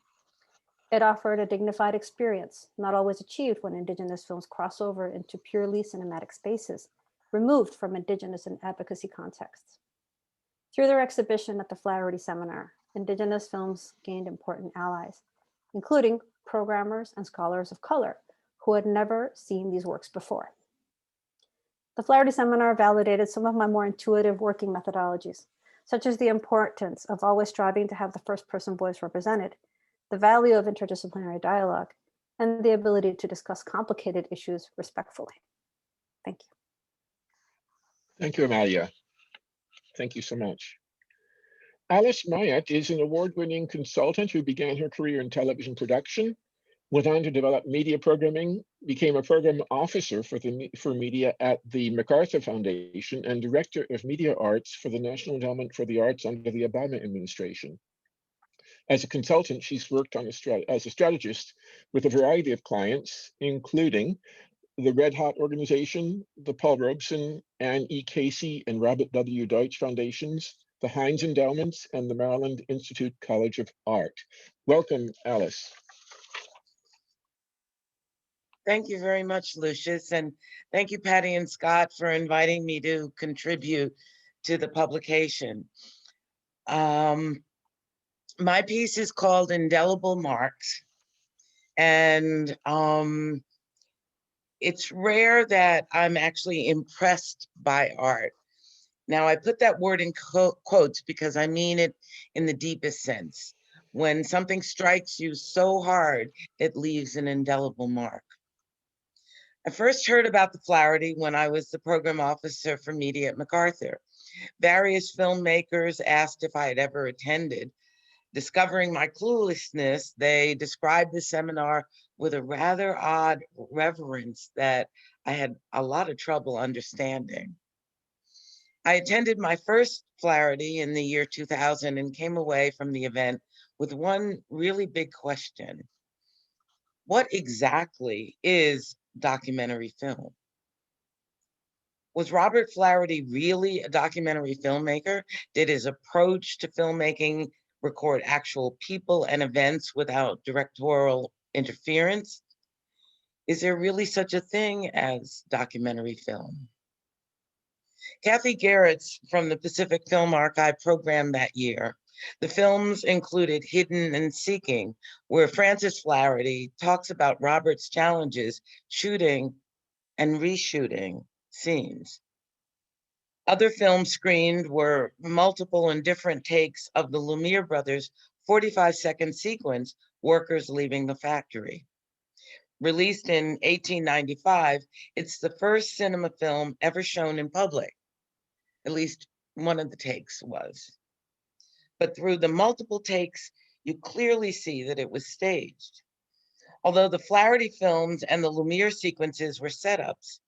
It offered a dignified experience, not always achieved when Indigenous films cross over into purely cinematic spaces, removed from Indigenous and advocacy contexts. Through their exhibition at the Flaherty Seminar, Indigenous films gained important allies, including programmers and scholars of color who had never seen these works before. The Flaherty Seminar validated some of my more intuitive working methodologies, such as the importance of always striving to have the first-person voice represented, the value of interdisciplinary dialogue, and the ability to discuss complicated issues respectfully. Thank you. Thank you, Amalia. Thank you so much. Alice Myatt is an award-winning consultant who began her career in television production, went on to develop media programming, became a program officer for media at the MacArthur Foundation, and director of media arts for the National Endowment for the Arts under the Obama administration. As a consultant, she's worked on as a strategist with a variety of clients, including the Red Hot Organization, the Paul Robeson, Anne E. Casey, and Robert W. Deutsch Foundations, the Heinz Endowments, and the Maryland Institute College of Art. Welcome, Alice. Thank you very much, Lucius, and thank you, Patty and Scott, for inviting me to contribute to the publication. My piece is called Indelible Marks, and it's rare that I'm actually impressed by art. Now, I put that word in quotes because I mean it in the deepest sense. When something strikes you so hard, it leaves an indelible mark. I first heard about the Flaherty when I was the program officer for media at MacArthur. Various filmmakers asked if I had ever attended. Discovering my cluelessness, they described the seminar with a rather odd reverence that I had a lot of trouble understanding. I attended my first Flaherty in the year 2000 and came away from the event with one really big question. What exactly is documentary film? Was Robert Flaherty really a documentary filmmaker? Did his approach to filmmaking record actual people and events without directorial interference? Is there really such a thing as documentary film? Kathy Garrett's from the Pacific Film Archive programmed that year. The films included Hidden and Seeking, where Francis Flaherty talks about Robert's challenges shooting and reshooting scenes. Other films screened were multiple and different takes of the Lumiere brothers' 45-second sequence, Workers Leaving the Factory. Released in 1895, it's the first cinema film ever shown in public. At least one of the takes was. But through the multiple takes, you clearly see that it was staged. Although the Flaherty films and the Lumiere sequences were setups,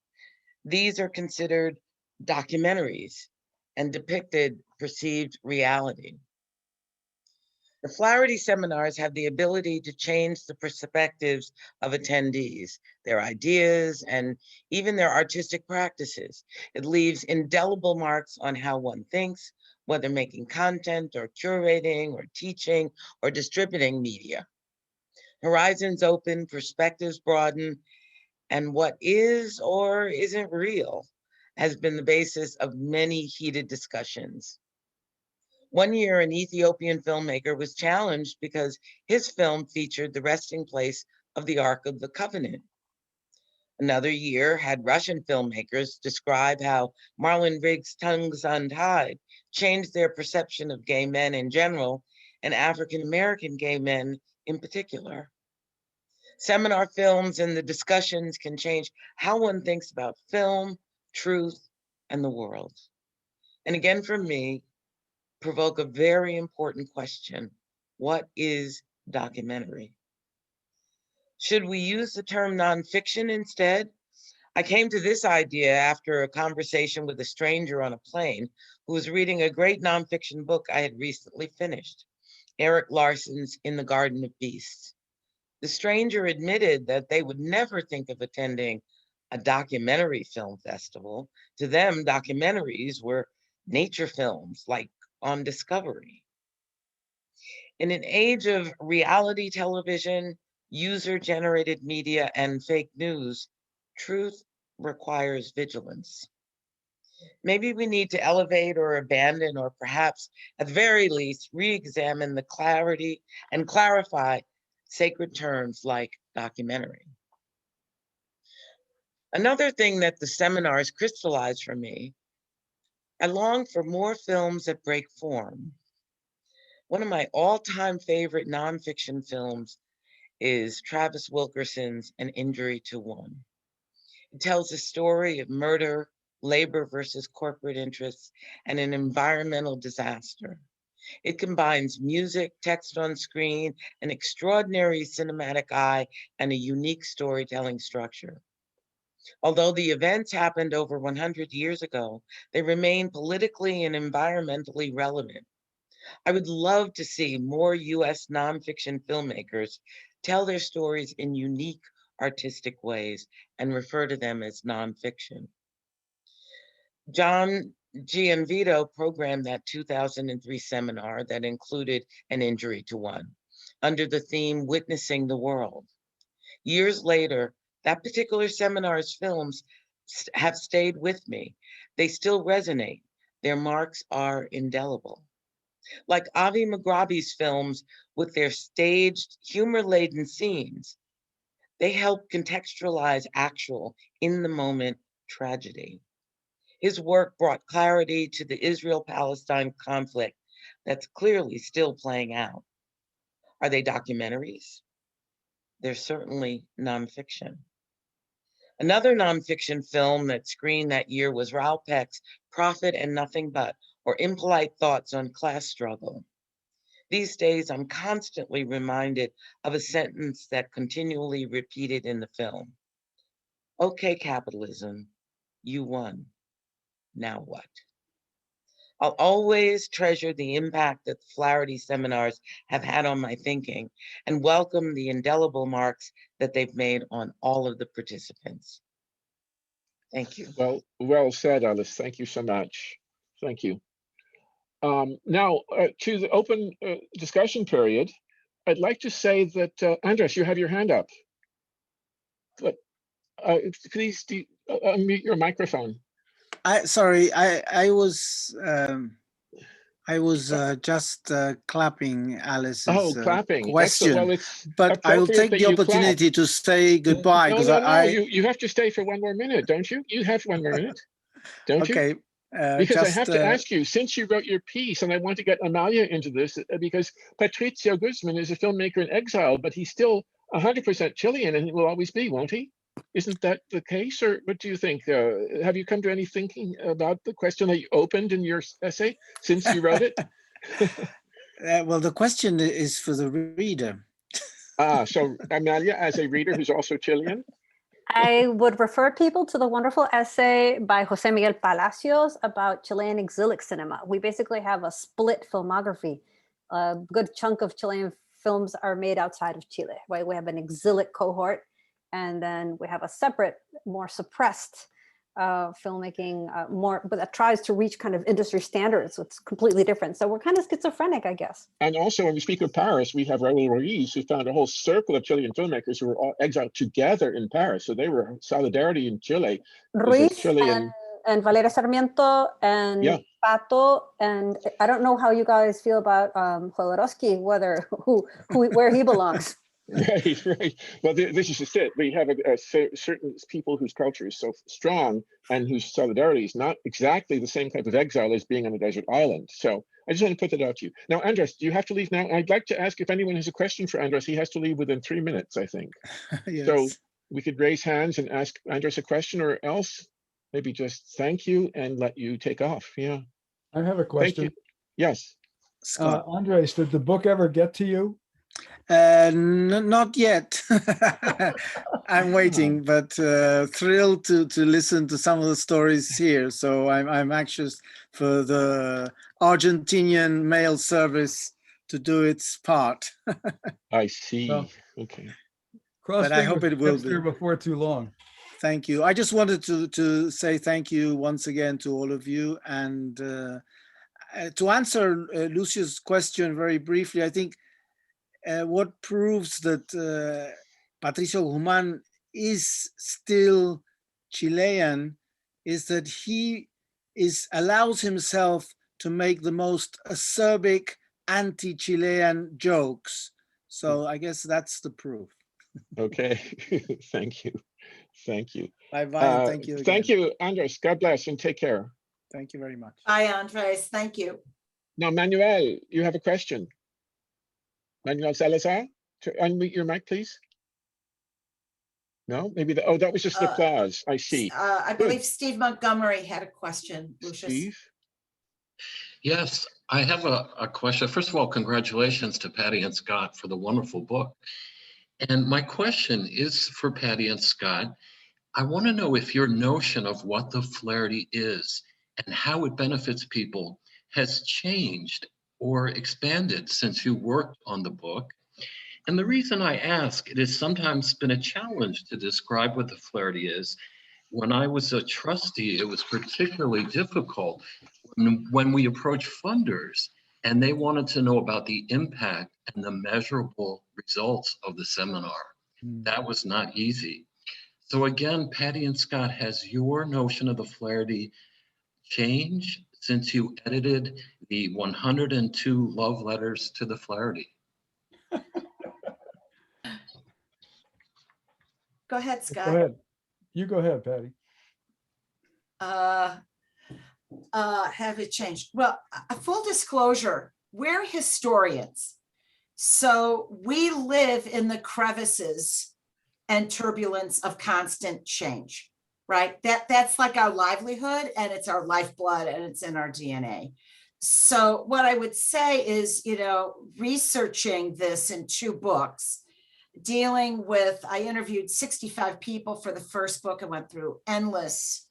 these are considered documentaries and depicted perceived reality. The Flaherty seminars have the ability to change the perspectives of attendees, their ideas, and even their artistic practices. It leaves indelible marks on how one thinks, whether making content or curating or teaching or distributing media. Horizons open, perspectives broaden, and what is or isn't real has been the basis of many heated discussions. One year, an Ethiopian filmmaker was challenged because his film featured the resting place of the Ark of the Covenant. Another year had Russian filmmakers describe how Marlon Riggs' Tongues Untied changed their perception of gay men in general and African-American gay men in particular. Seminar films and the discussions can change how one thinks about film, truth, and the world. And again, for me, provoke a very important question. What is documentary? Should we use the term nonfiction instead? I came to this idea after a conversation with a stranger on a plane who was reading a great nonfiction book I had recently finished, Eric Larson's In the Garden of Beasts. The stranger admitted that they would never think of attending a documentary film festival. To them, documentaries were nature films like on Discovery. In an age of reality television, user-generated media, and fake news, truth requires vigilance. Maybe we need to elevate or abandon, or perhaps at the very least, re-examine the clarity and clarify sacred terms like documentary. Another thing that the seminars crystallized for me, I long for more films that break form. One of my all-time favorite nonfiction films is Travis Wilkerson's An Injury to One. It tells the story of murder, labor versus corporate interests, and an environmental disaster. It combines music, text on screen, an extraordinary cinematic eye, and a unique storytelling structure. Although the events happened over 100 years ago, they remain politically and environmentally relevant. I would love to see more US nonfiction filmmakers tell their stories in unique artistic ways and refer to them as nonfiction. John Gianvito programmed that 2003 seminar that included An Injury to One under the theme Witnessing the World. Years later, that particular seminar's films have stayed with me. They still resonate. Their marks are indelible. Like Avi Maghrabi's films with their staged, humor-laden scenes, they help contextualize actual, in-the-moment tragedy. His work brought clarity to the Israel-Palestine conflict that's clearly still playing out. Are they documentaries? They're certainly nonfiction. Another nonfiction film that screened that year was Raoul Peck's Prophet and Nothing But, or Impolite Thoughts on Class Struggle. These days, I'm constantly reminded of a sentence that continually repeated in the film. Okay, capitalism, you won. Now what? I'll always treasure the impact that the Flaherty seminars have had on my thinking and welcome the indelible marks that they've made on all of the participants. Thank you. Well said, Alice. Thank you so much. Thank you. Now, to the open discussion period, I'd like to say that, Andres, you have your hand up. But please unmute your microphone. I was just clapping Alice's clapping. question, Excellent. Well, it's but I will take the opportunity to say goodbye because you have to stay for one more minute, don't you? You have one more minute, don't you? Okay. Because I have to ask you, since you wrote your piece, and I want to get Amalia into this, because Patricio Guzman is a filmmaker in exile, but he's still 100% Chilean, and he will always be, won't he? Isn't that the case, or what do you think? Have you come to any thinking about the question that you opened in your essay since you wrote it? Well, the question is for the reader. So Amalia, as a reader who's also Chilean? I would refer people to the wonderful essay by Jose Miguel Palacios about Chilean exilic cinema. We basically have a split filmography. A good chunk of Chilean films are made outside of Chile, right? We have an exilic cohort, and then we have a separate, more suppressed filmmaking, but that tries to reach kind of industry standards. So it's completely different. So we're kind of schizophrenic, I guess. And also, when we speak of Paris, we have Raúl Ruiz, who found a whole circle of Chilean filmmakers who were all exiled together in Paris. So they were solidarity in Chile. Ruiz Chilean... and Valeria Sarmiento and Pato, and I don't know how you guys feel about Jodorowsky, where he belongs. Right. Well, this is just it. We have a certain people whose culture is so strong and whose solidarity is not exactly the same type of exile as being on a desert island. So I just want to put that out to you. Now, Andres, do you have to leave now? I'd like to ask if anyone has a question for Andres. He has to leave within 3 minutes, I think. Yes. So we could raise hands and ask Andres a question, or else maybe just thank you and let you take off. Yeah. I have a question. Yes. Andres, did the book ever get to you? Not yet. I'm waiting, but thrilled to listen to some of the stories here. So I'm anxious for the Argentinian mail service to do its part. I see. Well, okay. But I hope it will be before too long. Thank you. I just wanted to say thank you once again to all of you. And to answer Lucia's question very briefly, I think what proves that Patricio Guzman is still Chilean is that he allows himself to make the most acerbic anti-Chilean jokes. So I guess that's the proof. Okay, thank you. Thank you. Bye-bye, thank you again. Thank you, Andres. God bless and take care. Thank you very much. Bye, Andres. Thank you. Now, Manuel, you have a question. Manuel Salazar, to unmute your mic, please. No, maybe oh, that was just the applause. I see. I Good. believe Steve Montgomery had a question, Lucius. Steve? Yes, I have a question. First of all, congratulations to Patty and Scott for the wonderful book. And my question is for Patty and Scott. I want to know if your notion of what the Flaherty is and how it benefits people has changed or expanded since you worked on the book. And the reason I ask, it has sometimes been a challenge to describe what the Flaherty is. When I was a trustee, it was particularly difficult when we approached funders and they wanted to know about the impact and the measurable results of the seminar. That was not easy. So again, Patty and Scott, has your notion of the Flaherty changed since you edited the 102 love letters to the Flaherty? Go ahead, Scott. Go ahead. You go ahead, Patty. Have it changed? Well, a full disclosure, we're historians. So we live in the crevices and turbulence of constant change, right? That's like our livelihood, and it's our lifeblood, and it's in our DNA. So what I would say is, researching this in 2 books, dealing with, I interviewed 65 people for the first book. I went through endless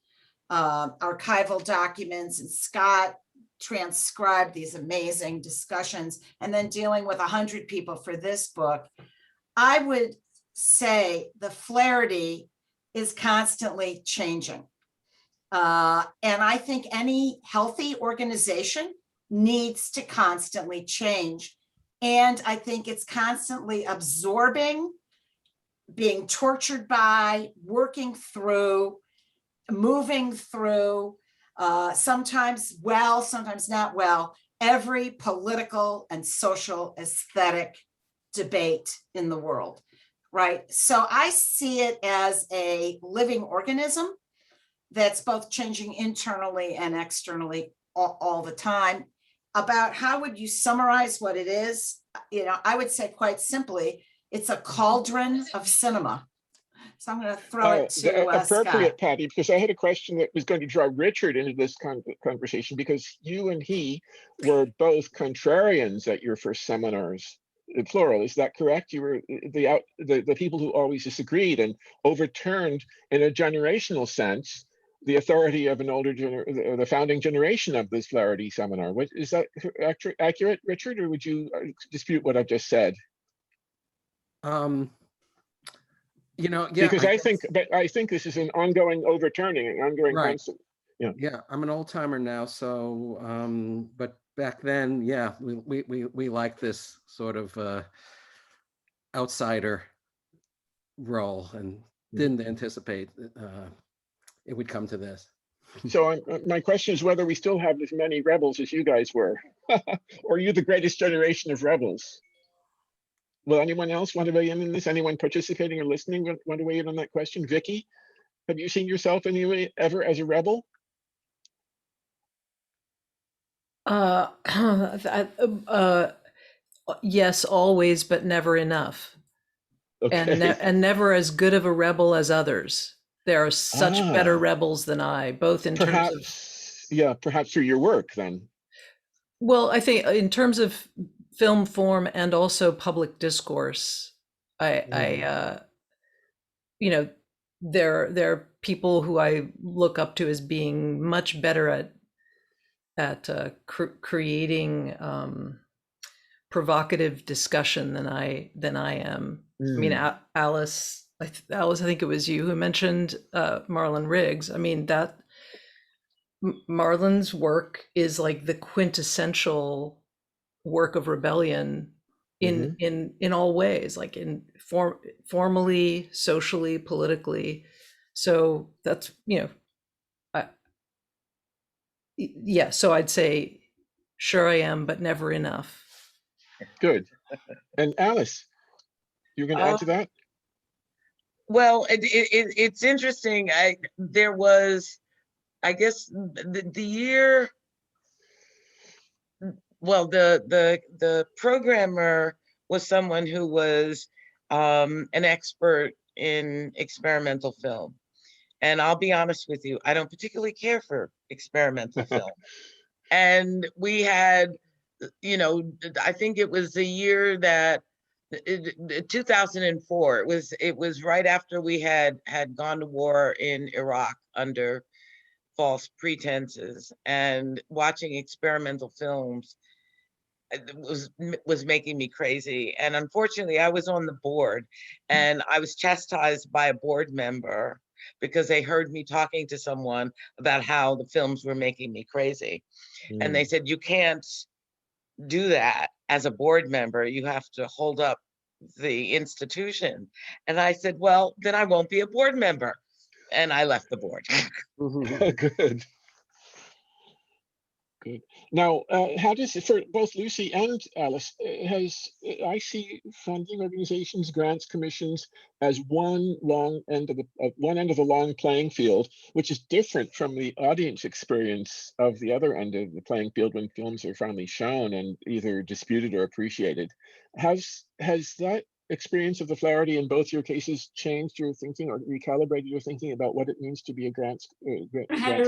archival documents, and Scott transcribed these amazing discussions, and then dealing with 100 people for this book. I would say the Flaherty is constantly changing. And I think any healthy organization needs to constantly change. And I think it's constantly absorbing, being tortured by, working through, moving through, sometimes well, sometimes not well, every political and social aesthetic debate in the world, right? So I see it as a living organism that's both changing internally and externally all the time. About how would you summarize what it is? I would say quite simply, it's a cauldron of cinema. So I'm going to throw it to appropriate, Scott. Patty, because I had a question that was going to draw Richard into this conversation, because you and he were both contrarians at your first seminars, plural. Is that correct? You were the people who always disagreed and overturned, in a generational sense, the authority of an older the founding generation of this Flaherty seminar. Is that accurate, Richard, or would you dispute what I've just said? Yeah. Because I think this is an ongoing overturning, an ongoing constant. Yeah, I'm an old timer now, so but back then, yeah, we liked this sort of outsider role and didn't anticipate it would come to this. So my question is whether we still have as many rebels as you guys were, or are you the greatest generation of rebels? Will anyone else want to weigh in on this? Anyone participating or listening want to weigh in on that question? Vicky, have you seen yourself anyway ever as a rebel? Yes, always, but never enough. Okay. And never as good of a rebel as others. There are such better rebels than I, both in terms of perhaps through your work then. Well, I think in terms of film form and also public discourse, there are people who I look up to as being much better at creating provocative discussion than I am. I mean, Alice, I think it was you who mentioned Marlon Riggs. I mean, that Marlon's work is like the quintessential work of rebellion in all ways, like in formally, socially, politically. So that's, so I'd say, sure I am, but never enough. Good. And Alice, you're going to add to that? Well, it's interesting. There was, I guess, the year. Well, the programmer was someone who was an expert in experimental film. And I'll be honest with you, I don't particularly care for experimental film. And we had, you know, I think it was the year that 2004. It was right after we had gone to war in Iraq under false pretenses, and watching experimental films was making me crazy. And unfortunately, I was on the board, and I was chastised by a board member because they heard me talking to someone about how the films were making me crazy. And they said, you can't do that as a board member. You have to hold up the institution. And I said, well, then I won't be a board member. And I left the board. Good. Good. Now, how does it, for both Lucy and Alice, has IC funding organizations, grants, commissions as one end of the long playing field, which is different from the audience experience of the other end of the playing field when films are finally shown and either disputed or appreciated? Has that experience of the Flaherty in both your cases changed your thinking or recalibrated your thinking about what it means to be a grants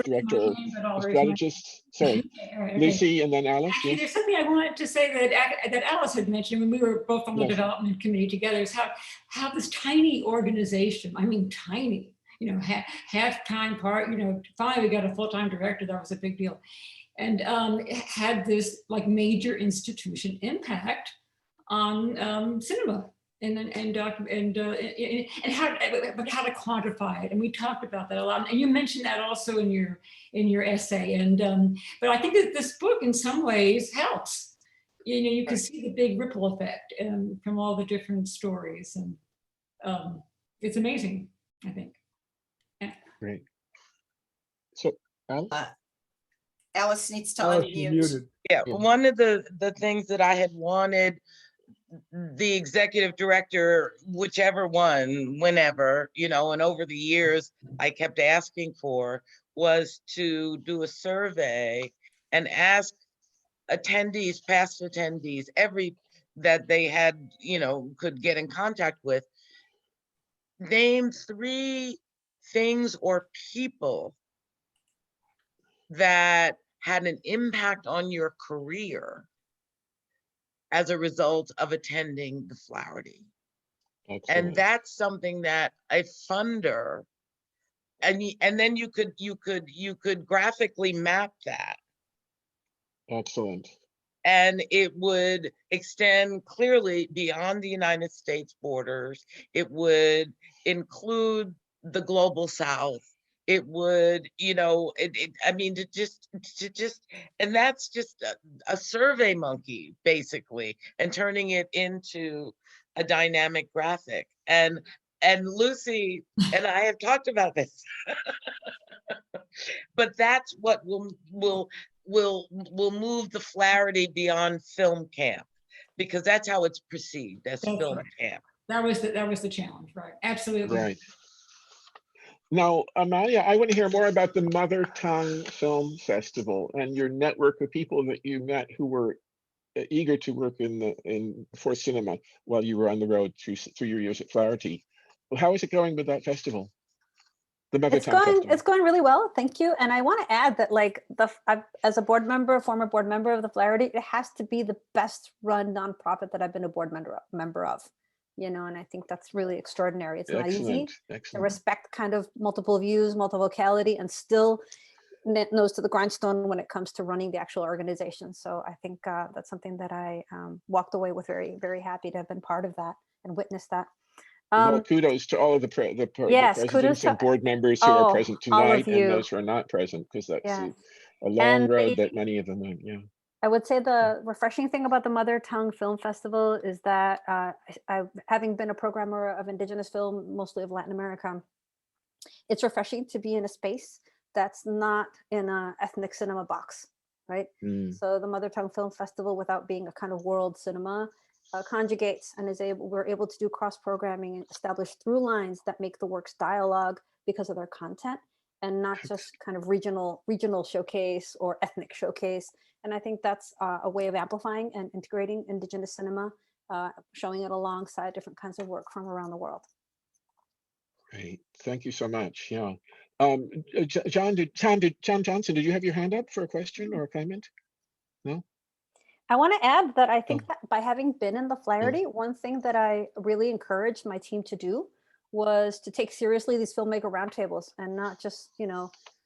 director or a strategist? Sorry, Okay. Lucy and then Alice. Actually, Yes. there's something I wanted to say that Alice had mentioned when we were both on the Yes. development committee together, is how this tiny organization, I mean tiny, you know, half-time part, you know, finally we got a full-time director, that was a big deal, and had this like major institution impact on cinema. And how to quantify it, and we talked about that a lot. And you mentioned that also in your essay. And but I think that this book, in some ways, helps. You know, you can see the big ripple effect from all the different stories, and it's amazing. I think. Yeah. Great. So, Alice? Alice needs to Alice, you're unmute. muted. Yeah, one of the things that I had wanted the executive director, whichever one, whenever, you know, and over the years, I kept asking for, was to do a survey and ask attendees, past attendees, that they had, you know, could get in contact with, name 3 things or people that had an impact on your career as a result of attending the Flaherty. Excellent. And that's something that a funder, and then you could graphically map that. Excellent. And it would extend clearly beyond the United States borders. It would include the global South. It would, you know, I mean, to just, and that's just a survey monkey, basically, and turning it into a dynamic graphic. And Lucy and I have talked about this, but that's what will move the Flaherty beyond film camp, because that's how it's perceived, as That's film right. camp. That was the challenge, right? Absolutely. Right. Now, Amalia, I want to hear more about the Mother Tongue Film Festival and your network of people that you met who were eager to work for cinema while you were on the road through your years at Flaherty. How is it going with that festival? The Mother Tongue Festival. It's going really well, thank you. And I want to add that, like, as a board member, former board member of the Flaherty, it has to be the best run nonprofit that I've been a board member of. You know, and I think that's really extraordinary. It's not easy to respect kind of multiple views, multivocality, and still nose to the grindstone when it comes to running the actual organization. So I think that's something that I walked away with very, very happy to have been part of that and witnessed that. Well, kudos to all of the presidents and board members who are present tonight and those who are not present, because that's a long road that many of them went. Yeah. I would say the refreshing thing about the Mother Tongue Film Festival is that having been a programmer of Indigenous film, mostly of Latin America, it's refreshing to be in a space that's not in an ethnic cinema box, right? So the Mother Tongue Film Festival, without being a kind of world cinema, conjugates and we're able to do cross-programming and establish through lines that make the works dialogue because of their content, and not just kind of regional showcase or ethnic showcase. And I think that's a way of amplifying and integrating Indigenous cinema showing it alongside different kinds of work from around the world. Great. Thank you so much. Yeah. John Johnson, did you have your hand up for a question or a comment? No? I want to add that I Oh. think that by having been in the Flaherty, one thing that I really encouraged my team to do was to take seriously these filmmaker roundtables and not just,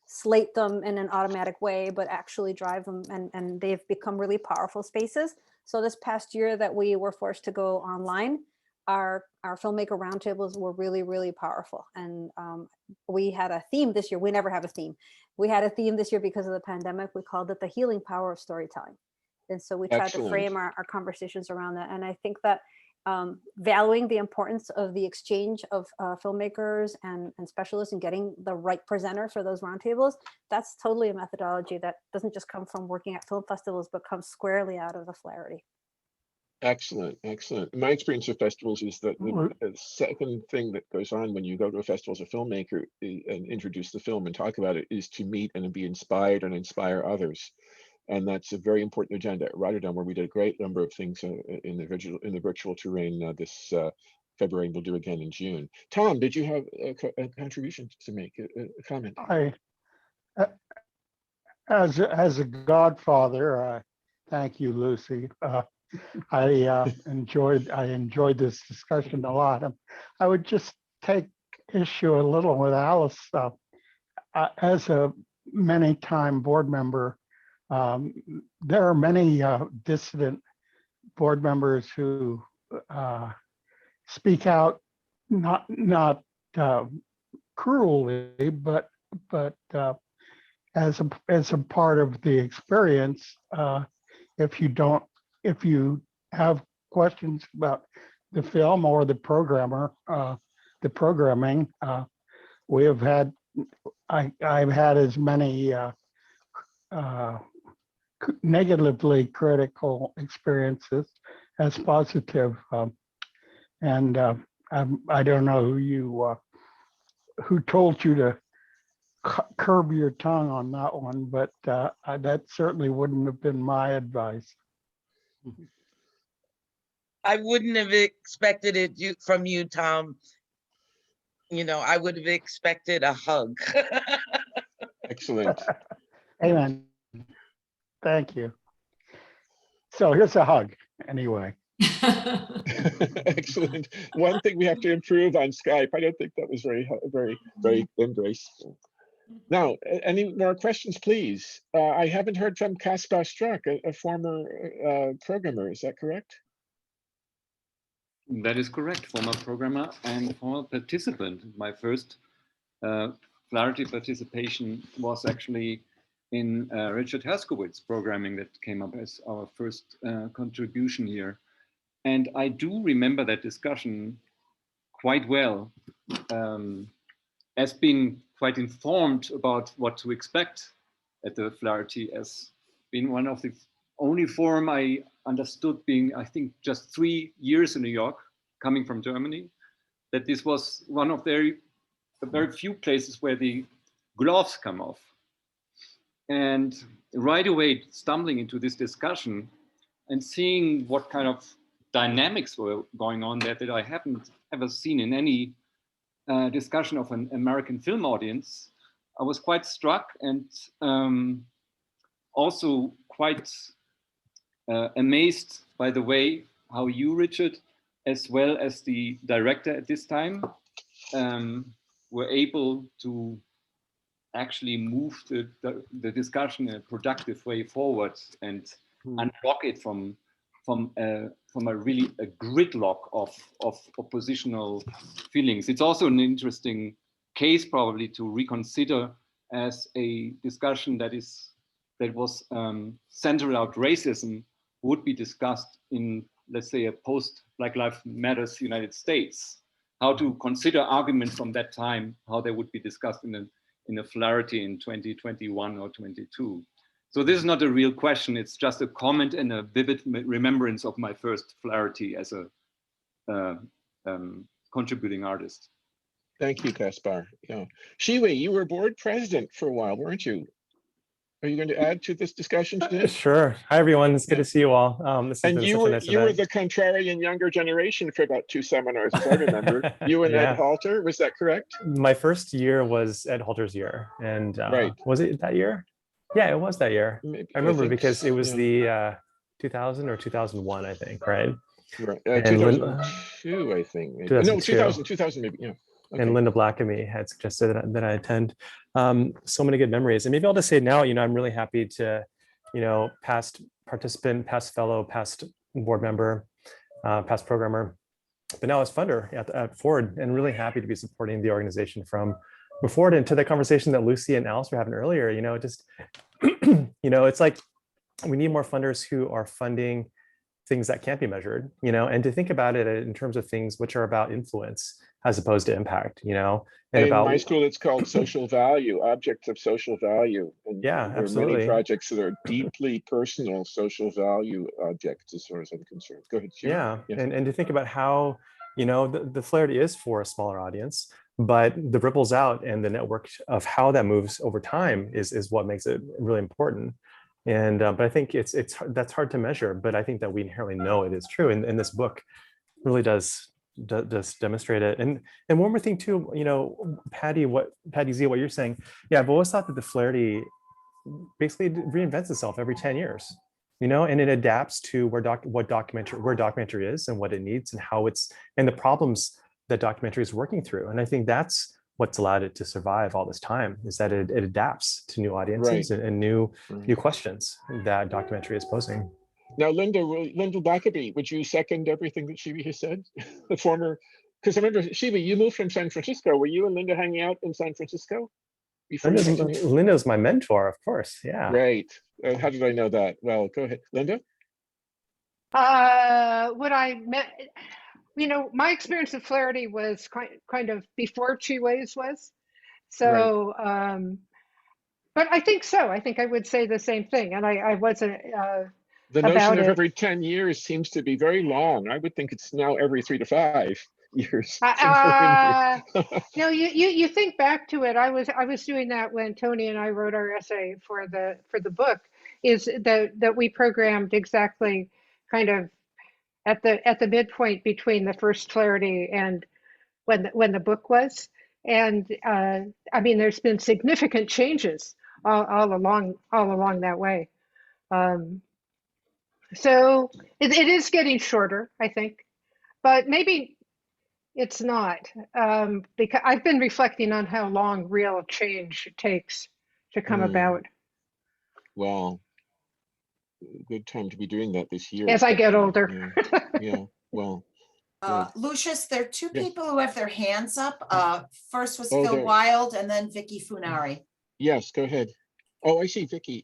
slate them in an automatic way, but actually drive them. And they've become really powerful spaces. So this past year that we were forced to go online, our filmmaker roundtables were really, really powerful. And we had a theme this year. We never have a theme. We had a theme this year because of the pandemic. We called it the healing power of storytelling. And so we tried to frame our conversations around that. And I think that valuing the importance of the exchange of filmmakers and specialists and getting the right presenter for those roundtables, that's totally a methodology that doesn't just come from working at film festivals, but comes squarely out of the Flaherty. Excellent, excellent. My experience of festivals is that the second thing that goes on when you go to a festival as a filmmaker and introduce the film and talk about it is to meet and be inspired and inspire others. And that's a very important agenda at Rotterdam, where we did a great number of things in the virtual terrain this February, and we'll do again in June. Tom, did you have a contribution to make, a comment? As a godfather, thank you, Lucy. I enjoyed this discussion a lot. I would just take issue a little with Alice. As a many-time board member, there are many dissident board members who speak out not cruelly, but as a part of the experience. If you have questions about the film or the programming, I've had as many negatively critical experiences as positive, and I don't know who told you to curb your tongue on that one, but that certainly wouldn't have been my advice. I wouldn't have expected it from you, Tom. I would have expected a hug. Excellent. Amen. Thank you. So here's a hug anyway. Excellent. One thing we have to improve on Skype. I don't think that was very embraceful. Now, any more questions, please? I haven't heard from Kaspar Struck, a former programmer. Is that correct? That is correct. Former programmer and former participant. My first Flaherty participation was actually in Richard Herskowitz's programming that came up as our first contribution here. And I do remember that discussion quite well, as being quite informed about what to expect at the Flaherty, as being one of the only forum I understood being, I think, just 3 years in New York, coming from Germany, that this was one of the very few places where the gloves come off. And right away, stumbling into this discussion and seeing what kind of dynamics were going on there that I haven't ever seen in any discussion of an American film audience, I was quite struck and also quite amazed by the way how you, Richard, as well as the director at this time, were able to actually move the discussion in a productive way forward and unlock it from a really a gridlock of oppositional feelings. It's also an interesting case probably to reconsider as a discussion that was centered around racism would be discussed in, let's say, a post Black Lives Matters United States. How to consider arguments from that time, how they would be discussed in a Flaherty in 2021 or 22. So this is not a real question. It's just a comment and a vivid remembrance of my first Flaherty as a contributing artist. Thank you, Kaspar. Yeah, Shiwi, you were board president for a while, weren't you? are you going to add to this discussion today? Sure. Hi, everyone. It's good to see you all. This has And been you such a were nice you were event. the contrarian younger generation for about 2 seminars, as I remember. You and Ed Yeah. Halter, was that correct? My first year was Ed Halter's year. And Right. was it that year? Yeah, it was that year. Maybe, I remember think because it was yeah. the 2000 or 2001, I think, right? Right. And 2002, I think. Maybe. No, 2000 maybe. Yeah. Okay. And Linda Blackamy had suggested that I attend. So many good memories. And maybe I'll just say now, I'm really happy to, past participant, past fellow, past board member, past programmer, but now as funder at Ford, and really happy to be supporting the organization from before and to the conversation that Lucy and Alice were having earlier. Just, it's like we need more funders who are funding things that can't be measured, and to think about it in terms of things which are about influence as opposed to impact, and in about my school, it's called social value, objects of social value. And yeah, there absolutely. are many projects that are deeply personal social value objects, as far as I'm concerned. Go ahead, Jim. Yeah, and to think about how, the Flaherty is for a smaller audience, but the ripples out and the network of how that moves over time is what makes it really important. And but I think that's hard to measure, but I think that we inherently know it is true. And this book really does demonstrate it. And one more thing too, Patty Z, what you're saying, yeah, I've always thought that the Flaherty basically reinvents itself every 10 years, and it adapts to where documentary is and what it needs and how it's and the problems that documentary is working through. And I think that's what's allowed it to survive all this time, is that it adapts to new audiences and new questions that documentary is posing. Now, Linda Blackaby, would you second everything that Shivi has said? The former, because I remember, Shivi, you moved from San Francisco. Were you and Linda hanging out in San Francisco? Linda's my mentor, of course. Yeah. Right. How did I know that? Well, go ahead, Linda. What I meant, my experience of Flaherty was kind of before Chi Wei's was. So, but I think so. I think I would say the same thing. And I wasn't the notion of every 10 years seems to be very long. I would think it's now every 3 to 5 years. No, you think back to it. I was doing that when Tony and I wrote our essay for the book, is that we programmed exactly kind of at the midpoint between the first Flaherty and when the book was. And I mean, there's been significant changes all along that way. So it is getting shorter, I think, but maybe it's not, because I've been reflecting on how long real change takes to come about. Well, good time to be doing that this year. As I get older. Yeah. Well. Lucius, there are two people who have their hands up. First was Phil Wild, and then Vicky Funari. Yes, go ahead. Oh, I see Vicky.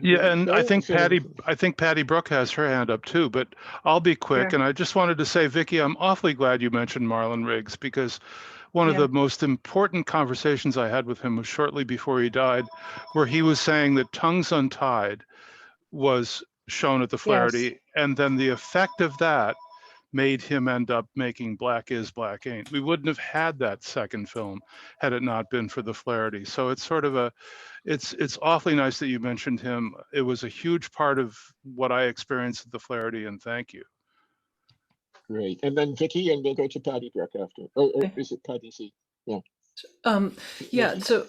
Yeah, and I think Patty Brooke has her hand up too, but I'll be quick. And I just wanted to say, Vicky, I'm awfully glad you mentioned Marlon Riggs, because one of the most important conversations I had with him was shortly before he died, where he was saying that Tongues Untied was shown at the Flaherty, and then the effect of that made him end up making Black Is, Black Ain't. We wouldn't have had that second film had it not been for the Flaherty. So it's sort of it's awfully nice that you mentioned him. It was a huge part of what I experienced at the Flaherty, and thank you. Great. And then Vicky, and we'll go to Patty Brooke after. Or is it Patty C? Yeah. So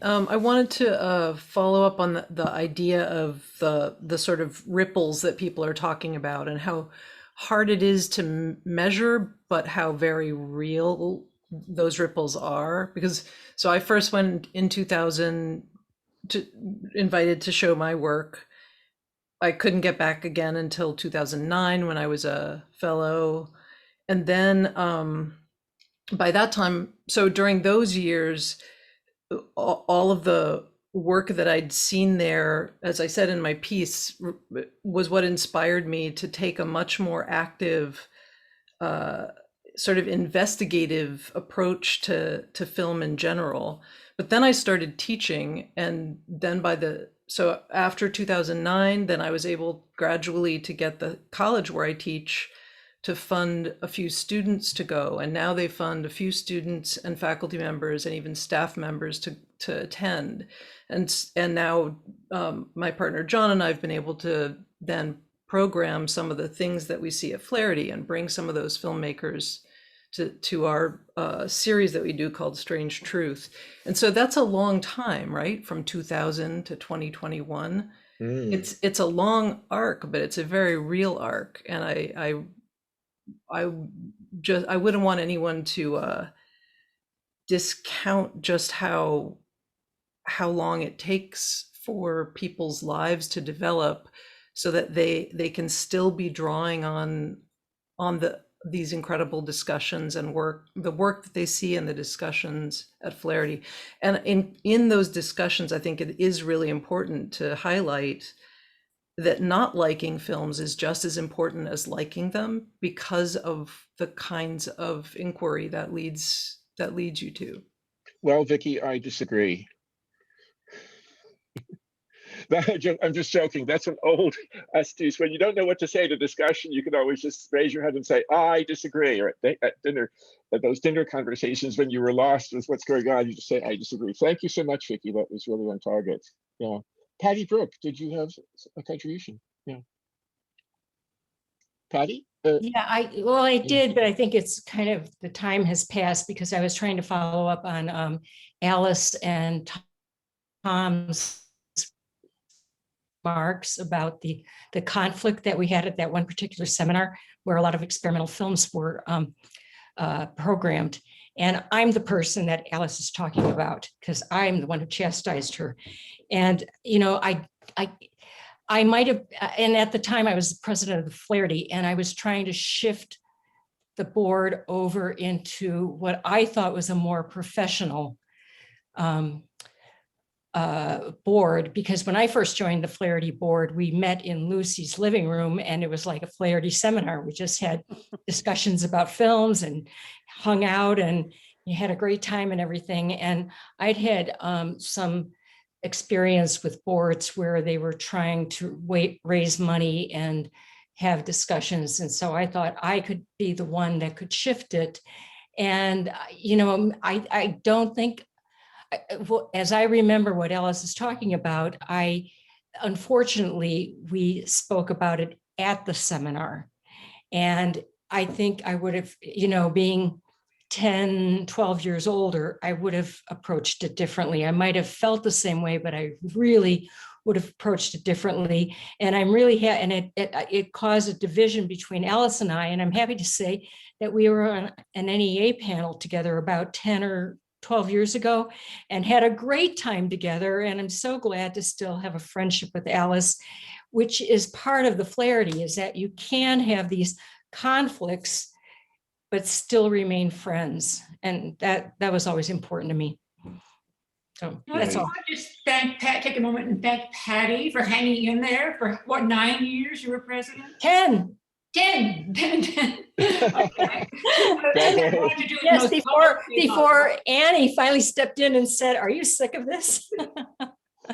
I wanted to follow up on the idea of the sort of ripples that people are talking about, and how hard it is to measure, but how very real those ripples are. Because so I first went in 2000 invited to show my work. I couldn't get back again until 2009 when I was a fellow. And then by that time, so during those years, all of the work that I'd seen there, as I said in my piece, was what inspired me to take a much more active, sort of investigative approach to film in general. But then I started teaching, and then so after 2009, then I was able gradually to get the college where I teach to fund a few students to go, and now they fund a few students and faculty members and even staff members to attend. And now my partner John and I have been able to then program some of the things that we see at Flaherty and bring some of those filmmakers to our series that we do called Strange Truth. And so that's a long time, right? From 2000 to 2021. It's a long arc, but it's a very real arc. And I wouldn't want anyone to discount just how long it takes for people's lives to develop, so that they can still be drawing on these incredible discussions and the work that they see in the discussions at Flaherty. And in those discussions, I think it is really important to highlight that not liking films is just as important as liking them, because of the kinds of inquiry that leads you to. Well, Vicky, I disagree. I'm just joking. That's an old astute. When you don't know what to say at a discussion, you can always just raise your hand and say, I disagree. Or at dinner, at those dinner conversations, when you were lost with what's going on, you just say, I disagree. Thank you so much, Vicky. That was really on target. Yeah. Patty Brooke, did you have a contribution? Yeah. Patty? Yeah, I did, but I think it's kind of, the time has passed, because I was trying to follow up on Alice and Tom's remarks about the conflict that we had at that one particular seminar, where a lot of experimental films were programmed. And I'm the person that Alice is talking about, because I'm the one who chastised her. And, you know, I might have, and at the time I was the president of the Flaherty, and I was trying to shift the board over into what I thought was a more professional board, because when I first joined the Flaherty board, we met in Lucy's living room, and it was like a Flaherty seminar. We just had discussions about films and hung out, and you had a great time and everything. And I'd had some experience with boards where they were trying to raise money and have discussions. And so I thought I could be the one that could shift it. And, you know, I don't think, as I remember what Alice is talking about, unfortunately, we spoke about it at the seminar. And I think I would have, you know, being 10, 12 years older, I would have approached it differently. I might have felt the same way, but I really would have approached it differently. And I'm really, and it caused a division between Alice and I. And I'm happy to say that we were on an NEA panel together about 10 or 12 years ago and had a great time together. And I'm so glad to still have a friendship with Alice, which is part of the Flaherty, is that you can have these conflicts but still remain friends. And that was always important to me. So that's all. I just take a moment and thank Patty for hanging in there for what, 9 years you were president? 10. 10. Okay. Yes, before Annie finally stepped in and said, "Are you sick of this?"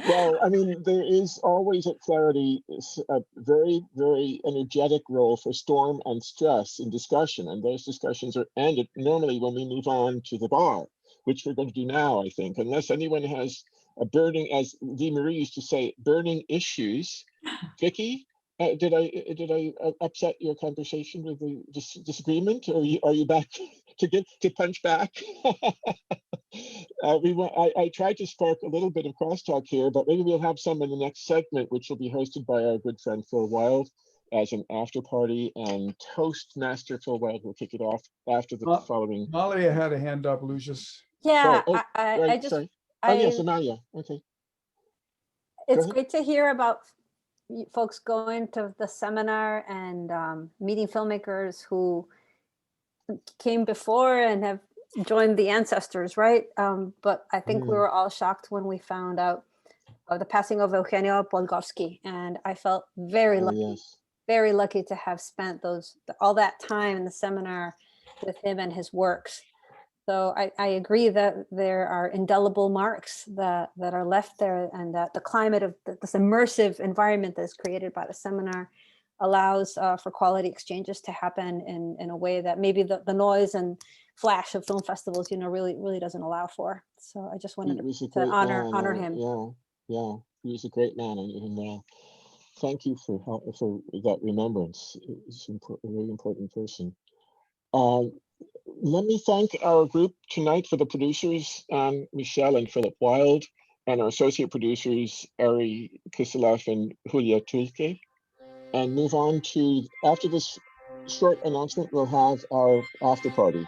Well, I mean, there is always at Flaherty a very, very energetic role for storm and stress in discussion. And those discussions are ended normally when we move on to the bar, which we're going to do now, I think, unless anyone has a burning, as Dee Marie used to say, burning issues. Vicky, did I upset your conversation with the disagreement, or are you back to punch back? I tried to spark a little bit of crosstalk here, but maybe we'll have some in the next segment, which will be hosted by our good friend Phil Wild as an after party, and Toastmaster Phil Wild will kick it off after the following. Molly had a hand up, Lucius. Yeah, Sorry. I just, sorry. Oh, yes, Amalia. Okay. It's great to hear about folks going to the seminar and meeting filmmakers who came before and have joined the ancestors, right? But I think we were all shocked when we found out of the passing of Eugenio Polgovsky, and I felt very lucky, very lucky to have spent all that time in the seminar with him and his works. So I agree that there are indelible marks that are left there, and that the climate of this immersive environment that is created by the seminar allows for quality exchanges to happen in a way that maybe the noise and flash of film festivals, really doesn't allow for. So I just wanted He was a to great man. honor him. Yeah, he was a great man, and thank you for that remembrance. He's a very important person. Let me thank our group tonight for the producers, Michelle and Philip Wild, and our associate producers, Ari Kiselev and Julia Tulke, and move on to, after this short announcement, we'll have our after party.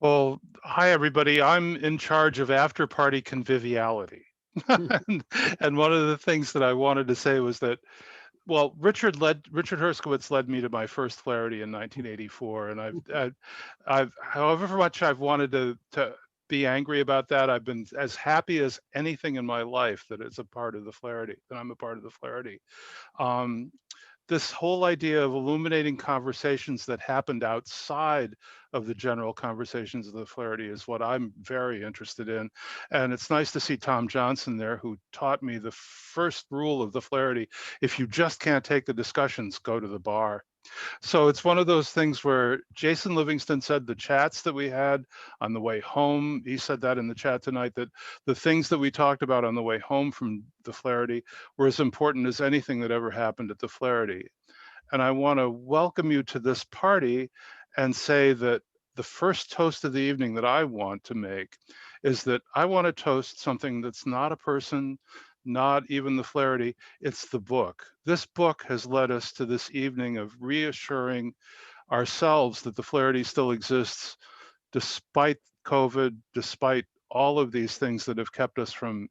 Well, hi, everybody. I'm in charge of after party conviviality. And one of the things that I wanted to say was that, well, Richard Herskowitz led me to my first Flaherty in 1984. And I've however much I've wanted to be angry about that, I've been as happy as anything in my life that it's a part of the Flaherty, that I'm a part of the Flaherty. This whole idea of illuminating conversations that happened outside of the general conversations of the Flaherty is what I'm very interested in. And it's nice to see Tom Johnson there, who taught me the first rule of the Flaherty: if you just can't take the discussions, go to the bar. So it's one of those things where Jason Livingston said the chats that we had on the way home, he said that in the chat tonight, that the things that we talked about on the way home from the Flaherty were as important as anything that ever happened at the Flaherty. And I want to welcome you to this party and say that the first toast of the evening that I want to make is that I want to toast something that's not a person, not even the Flaherty, it's the book. This book has led us to this evening of reassuring ourselves that the Flaherty still exists despite COVID, despite all of these things that have kept us from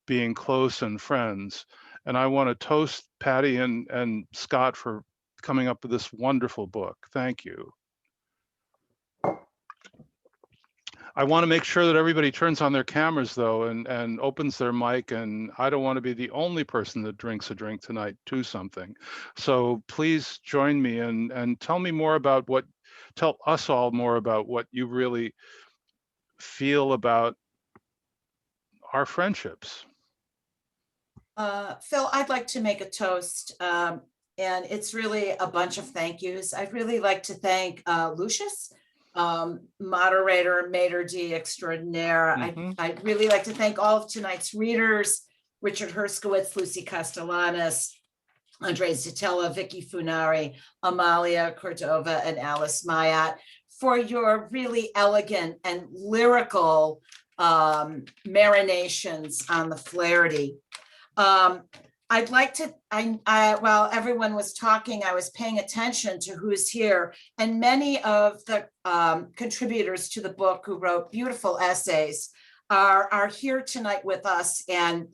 being close and friends. And I want to toast Patty and Scott for coming up with this wonderful book. Thank you. I want to make sure that everybody turns on their cameras, though, and opens their mic, and I don't want to be the only person that drinks a drink tonight to something. So please join me and tell me more about tell us all more about what you really feel about our friendships. Phil, I'd like to make a toast, and it's really a bunch of thank yous. I'd really like to thank Lucius, moderator, maitre d' extraordinaire. I'd really like to thank all of tonight's readers: Richard Herskowitz, Lucy Castellanos, Andres Zitella, Vicky Funari, Amalia Cordova, and Alice Mayat, for your really elegant and lyrical marinations on the Flaherty. I'd like to, while everyone was talking, I was paying attention to who's here, and many of the contributors to the book who wrote beautiful essays are here tonight with us. And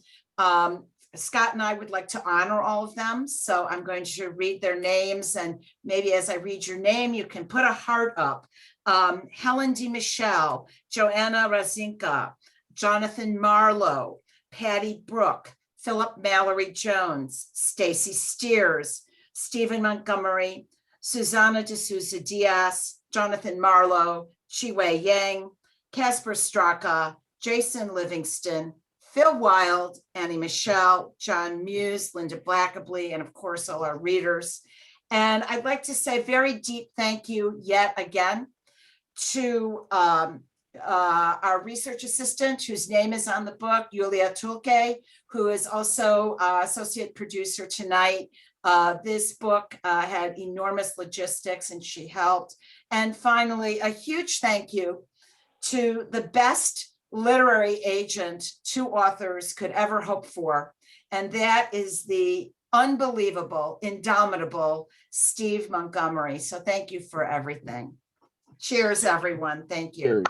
Scott and I would like to honor all of them. So I'm going to read their names, and maybe as I read your name, you can put a heart up. Helen D. Michelle, Joanna Razinka, Jonathan Marlowe, Patty Brooke, Philip Mallory Jones, Stacy Steers, Stephen Montgomery, Susanna D'Souza Diaz, Jonathan Marlowe, Chi-Wei Yang, Casper Straka, Jason Livingston, Phil Wild, Annie Michelle, John Muse, Linda Blackabley, and of course, all our readers. And I'd like to say very deep thank you yet again to our research assistant, whose name is on the book, Julia Tulke, who is also associate producer tonight. This book had enormous logistics, and she helped. And finally, a huge thank you to the best literary agent two authors could ever hope for, and that is the unbelievable, indomitable Steve Montgomery. So thank you for everything. Cheers, everyone. Thank you.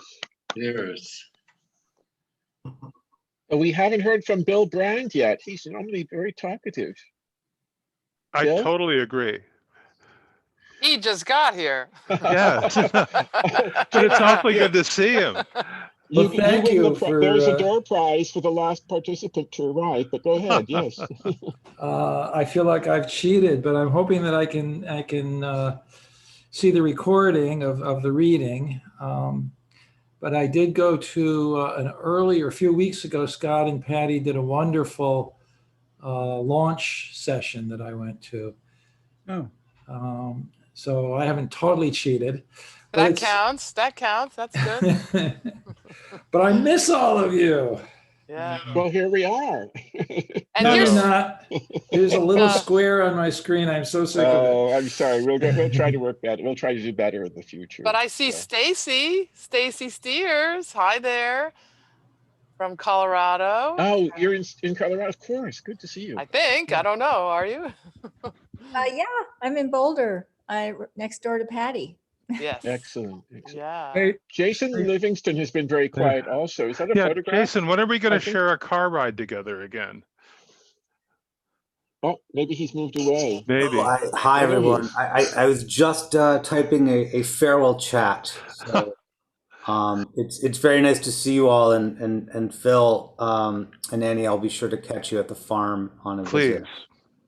Cheers. We haven't heard from Bill Brand yet. He's normally very talkative. I Bill? totally agree. He just got here. Yeah, but it's awfully good to see him. You, Well, thank win you there's a for. door prize for the last participant to arrive, but go ahead, yes. I feel like I've cheated, but I'm hoping that I can see the recording of the reading. But I did go to a few weeks ago, Scott and Patty did a wonderful launch session that I went to. Oh. So I haven't totally cheated. But That it's, counts. That counts. That's good. but I miss all of you. Yeah. Well, here we are. And No, you're you're not. There's a little Uh, square on my screen. I'm so sick of it. Oh, I'm sorry. We'll try to work better. We'll try to do better in the future. but I see Stacy Steers. Hi there from Colorado. Oh, you're in Colorado, of course. Good to see you. I think. I don't know. Are you? Yeah, I'm in Boulder. Next door to Patty. Yes. Excellent. Yeah. Hey, Jason Livingston has been very quiet also. Is that a Yeah, photograph? Jason, when are we going I to think- share a car ride together again? Oh, maybe he's moved away. Maybe. Hi, Oh, there he everyone. is. I was just typing a farewell chat. So it's very nice to see you all, and Phil and Annie. I'll be sure to catch you at the farm on a Please. visit.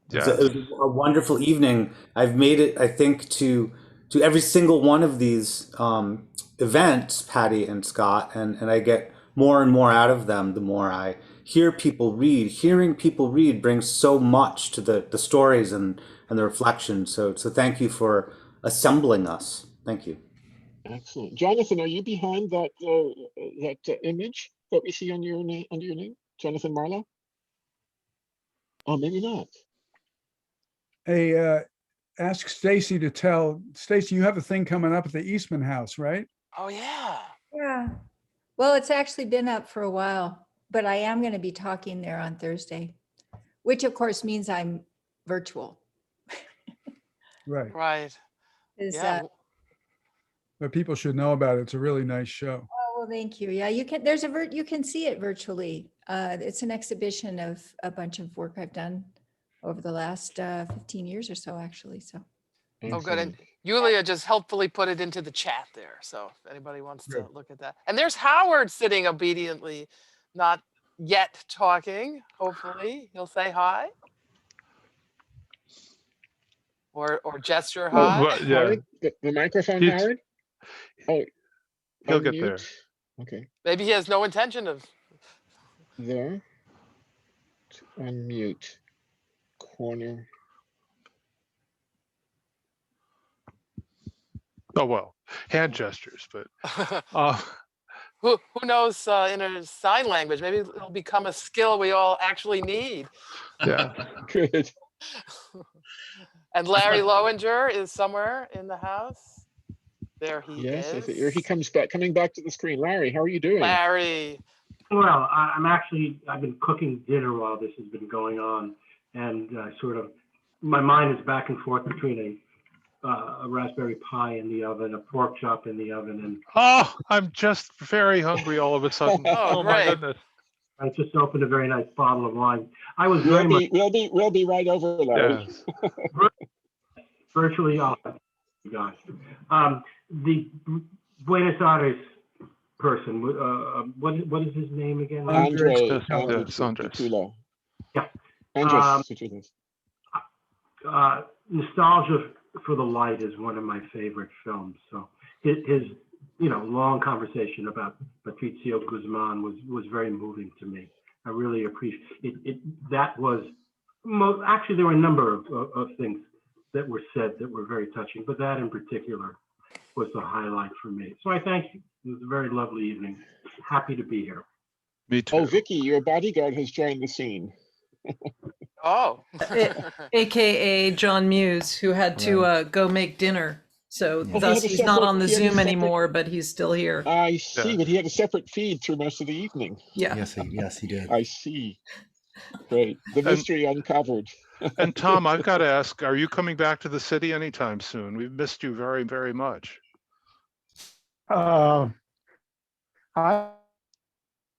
Yes. It was a wonderful evening. I've made it, I think, to every single one of these events, Patty and Scott, and I get more and more out of them the more I hear people read. Hearing people read brings so much to the stories and the reflections. So thank you for assembling us. Thank you. Excellent. Jonathan, are you behind that image that we see under your name? Jonathan Marlowe? Oh, maybe not. Hey, ask Stacy to tell Stacy, you have a thing coming up at the Eastman House, right? Oh yeah. Yeah. Well, it's actually been up for a while, but I am going to be talking there on Thursday, which of course means I'm virtual. Right. Right. Yeah. But people should know about it. It's a really nice show. Oh, well, thank you. Yeah, you can. You can see it virtually. It's an exhibition of a bunch of work I've done over the last 15 years or so, actually. So. Oh, good. And Yulia just helpfully put it into the chat there. So if anybody wants to look at that. And there's Howard sitting obediently, not yet talking. Hopefully he'll say hi. Or gesture hi. Well, yeah. Howard, the microphone, Howard? Oh, he'll get there. Okay. Maybe he has no intention of. There. To unmute. Corner. Oh, well, hand gestures, but who knows in a sign language? Maybe it'll become a skill we all actually need. Yeah. Good. And Larry Lowinger is somewhere in the house. There he Yes, is. here he comes back, coming back to the screen. Larry, how are you doing? Larry. Well, I've been cooking dinner while this has been going on, and my mind is back and forth between a Raspberry Pi in the oven, a pork chop in the oven, and oh, I'm just very hungry all of a sudden. Oh my goodness! I just opened a very nice bottle of wine. I was we'll be right over, Larry. Yes. Virtually all, you guys. The Buenos Aires person. What is his name again? Andres Petula. Petula. Yeah. Andres Petula. Nostalgia for the Light is one of my favorite films. So his long conversation about Patricio Guzman was very moving to me. I really appreciate it. That was actually there were a number of things that were said that were very touching, but that in particular was the highlight for me. So I thank you. It was a very lovely evening. Happy to be here. Me too. Oh, Vicky, your bodyguard has joined the scene. Oh. AKA John Muse, who had to go make dinner. So thus he's not on the Zoom anymore, but he's still here. I see, but he had a separate feed through most of the evening. Yeah. Yes, he did. I see. Great. The mystery uncovered. And Tom, I've got to ask, are you coming back to the city anytime soon? We've missed you very, very much. Anna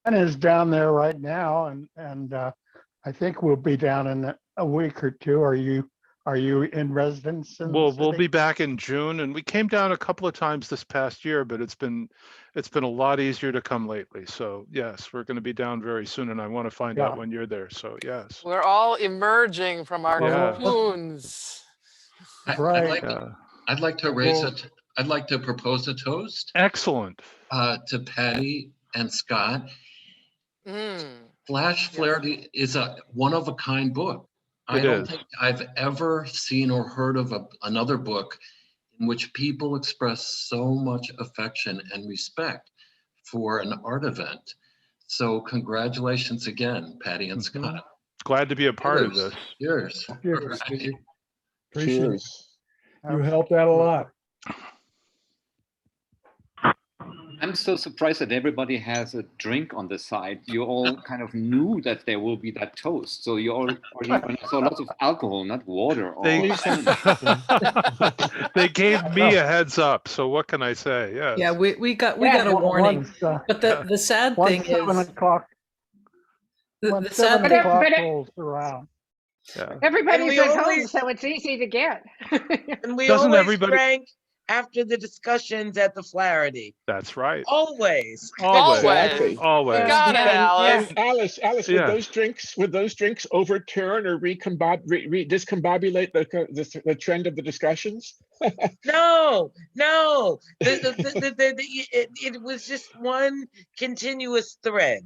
is down there right now, and I think we'll be down in a week or two. Are Are you in residence in the We'll city? be back in June, and we came down a couple of times this past year, but it's been a lot easier to come lately. So yes, we're going to be down very soon, and I want to find out Yeah. when you're there. So yes. We're all emerging from our Yeah. cocoons. Right. I'd like to raise it. I'd like to propose a toast. Excellent. To Patty and Scott. Flash Flaherty is a one-of-a-kind book. I don't think I've ever seen or heard of another book in which people express so much affection and respect for an art event. So congratulations again, Patty and Scott. Glad to be a part of this. Cheers. Cheers, Right. Stevie. Appreciate it. Cheers. You helped out a lot. I'm so surprised that everybody has a drink on the side. You all kind of knew that there will be that toast. So you all already saw lots of alcohol, not water. Or They gave me a heads up. So what can I say? Yes. Yeah, we got a warning. But the sad thing is, Once 7 o'clock rolls around. Yeah. Everybody's at home, so it's easy to get. And we Doesn't always everybody- drank after the discussions at the Flaherty. That's right. Always. Exactly. Always. Got it, Alice. And Alice, would those drinks overturn or discombobulate the trend of the discussions? No. It was just one continuous thread